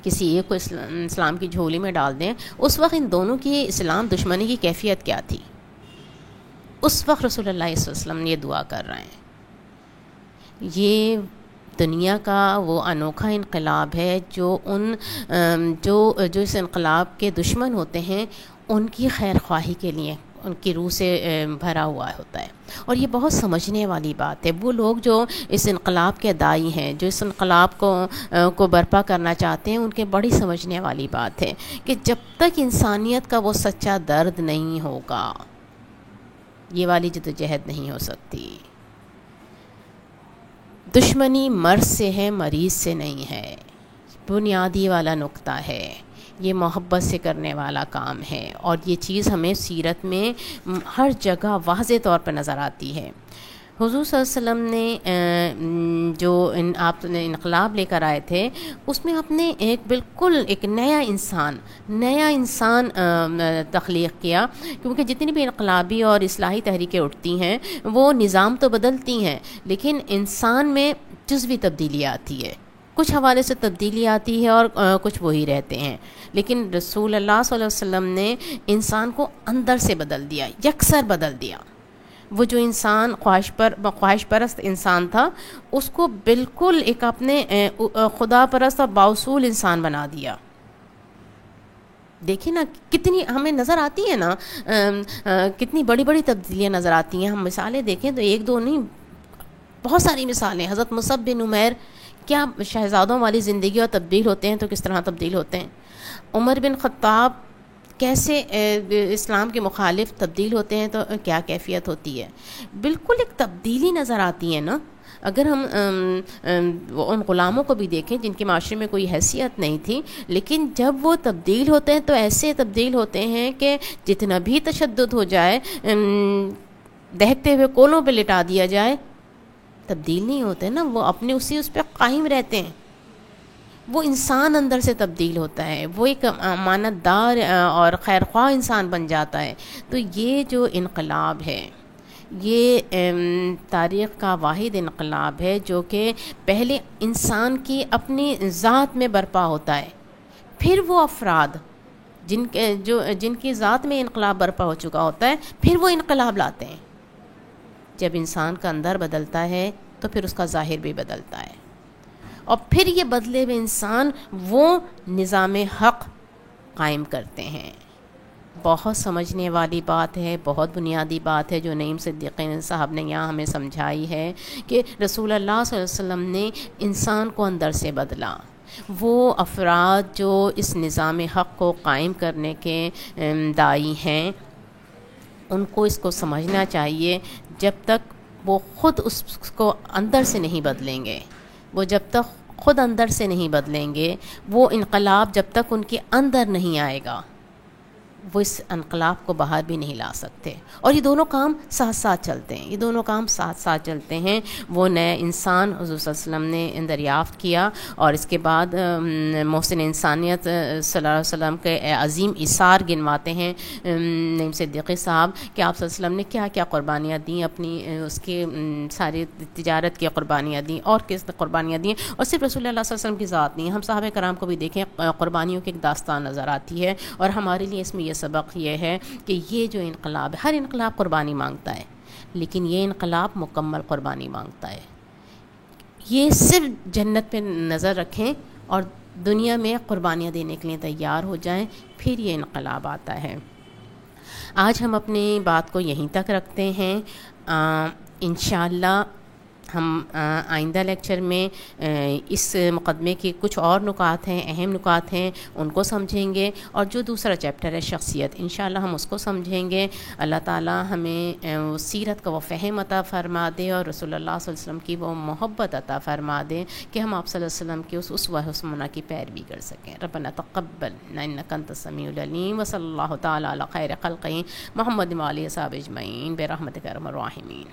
کسی ایک کو اسلام کی جھولی میں ڈال دیں، اس وقت ان دونوں کی اسلام دشمنی کی کیفیت کیا تھی؟ اس وقت رسول اللہ صلی اللہ علیہ وسلم یہ دعا کر رہے ہیں. یہ دنیا کا وہ انوکھا انقلاب ہے جو جو اس انقلاب کے دشمن ہوتے ہیں ان کی خیر خواہی کے لیے ان کی روح سے بھرا ہوا ہوتا ہے. اور یہ بہت سمجھنے والی بات ہے. وہ لوگ جو اس انقلاب کے داعی ہیں، جو اس انقلاب کو برپا کرنا چاہتے ہیں، ان کے بڑی سمجھنے والی بات ہے کہ جب تک انسانیت کا وہ سچا درد نہیں ہوگا یہ والی جدوجہد نہیں ہو سکتی. دشمنی مرض سے ہے، مریض سے نہیں ہے. بنیادی والا نقطہ ہے، یہ محبت سے کرنے والا کام ہے، اور یہ چیز ہمیں سیرت میں ہر جگہ واضح طور پر نظر آتی ہے. حضور صلی اللہ علیہ وسلم نے جو آپ نے انقلاب لے کر آئے تھے اس میں آپ نے بالکل ایک نیا انسان تخلیق کیا، کیونکہ جتنی بھی انقلابی اور اصلاحی تحریکیں اٹھتی ہیں وہ نظام تو بدلتی ہیں لیکن انسان میں جزوی تبدیلی آتی ہے، کچھ حوالے سے تبدیلی آتی ہے اور کچھ وہی رہتے ہیں. لیکن رسول اللہ صلی اللہ علیہ وسلم نے انسان کو اندر سے بدل دیا، یکسر بدل دیا. وہ جو انسان خواہش پرست انسان تھا اس کو بالکل ایک اپنے خدا پرست اور باوصول انسان بنا دیا. دیکھیں نا کتنی ہمیں نظر آتی ہے نا، کتنی بڑی بڑی تبدیلیاں نظر آتی ہیں. ہم مثالیں دیکھیں تو ایک دو نہیں، بہت ساری مثالیں. حضرت مصعب بن عمیر کیا شہزادوں والی زندگی اور تبدیل ہوتے ہیں تو کس طرح تبدیل ہوتے ہیں. عمر بن خطاب کیسے اسلام کے مخالف تبدیل ہوتے ہیں تو کیا کیفیت ہوتی ہے. بالکل ایک تبدیلی نظر آتی ہے نا. اگر ہم ان غلاموں کو بھی دیکھیں جن کے معاشرے میں کوئی حیثیت نہیں تھی، لیکن جب وہ تبدیل ہوتے ہیں تو ایسے تبدیل ہوتے ہیں کہ جتنا بھی تشدد ہو جائے، دہتے ہوئے کولوں پہ لٹا دیا جائے، تبدیل نہیں ہوتے نا، وہ اپنے اس پہ قائم رہتے ہیں. وہ انسان اندر سے تبدیل ہوتا ہے، وہ ایک امانت دار اور خیر خواہ انسان بن جاتا ہے. تو یہ جو انقلاب ہے یہ تاریخ کا واحد انقلاب ہے جو کہ پہلے انسان کی اپنی ذات میں برپا ہوتا ہے، پھر وہ افراد جن کی ذات میں انقلاب برپا ہو چکا ہوتا ہے پھر وہ انقلاب لاتے ہیں. جب انسان کا اندر بدلتا ہے تو پھر اس کا ظاہر بھی بدلتا ہے، اور پھر یہ بدلے ہوئے انسان وہ نظام حق قائم کرتے ہیں. بہت سمجھنے والی بات ہے، بہت بنیادی بات ہے جو نعیم صدیقی صاحب نے یہاں ہمیں سمجھائی ہے کہ رسول اللہ صلی اللہ علیہ وسلم نے انسان کو اندر سے بدلا. وہ افراد جو اس نظام حق کو قائم کرنے کے داعی ہیں ان کو اس کو سمجھنا چاہیے. جب تک وہ خود اس کو اندر سے نہیں بدلیں گے، وہ جب تک خود اندر سے نہیں بدلیں گے، وہ انقلاب جب تک ان کے اندر نہیں آئے گا وہ اس انقلاب کو باہر بھی نہیں لا سکتے. اور یہ دونوں کام ساتھ ساتھ چلتے ہیں، یہ دونوں کام ساتھ ساتھ چلتے ہیں. وہ نئے انسان حضور صلی اللہ علیہ وسلم نے دریافت کیا، اور اس کے بعد محسن انسانیت صلی اللہ علیہ وسلم کے عظیم اثار گنواتے ہیں نعیم صدیقی صاحب کہ آپ صلی اللہ علیہ وسلم نے کیا کیا قربانیاں دیں، اپنی اس کے ساری تجارت کی قربانیاں دیں، اور کس قربانیاں دیں. اور صرف رسول اللہ صلی اللہ علیہ وسلم کی ذات نہیں، ہم صحابہ کرام کو بھی دیکھیں، قربانیوں کی ایک داستان نظر آتی ہے. اور ہمارے لیے اس میں یہ سبق یہ ہے کہ یہ جو انقلاب ہے، ہر انقلاب قربانی مانگتا ہے، لیکن یہ انقلاب مکمل قربانی مانگتا ہے. یہ صرف جنت پہ نظر رکھیں اور دنیا میں قربانیاں دینے کے لیے تیار ہو جائیں، پھر یہ انقلاب آتا ہے. آج ہم اپنی بات کو یہیں تک رکھتے ہیں. انشاءاللہ ہم آئندہ لیکچر میں اس مقدمے کے کچھ اور نکات ہیں، اہم نکات ہیں، ان کو سمجھیں گے. اور جو دوسرا چیپٹر ہے شخصیت، انشاءاللہ ہم اس کو سمجھیں گے. اللہ تعالی ہمیں سیرت کا وہ فہم عطا فرما دے، اور رسول اللہ صلی اللہ علیہ وسلم کی وہ محبت عطا فرما دے کہ ہم آپ صلی اللہ علیہ وسلم کی اس اسوہ حسنہ کی پیروی کر سکیں. ربنا تقبل انک انت السمیع العلیم، وصلی اللہ تعالی علی خیر خلقہ محمد و آلہ و صحبہ اجمعین برحمتک یا ارحم الراحمین.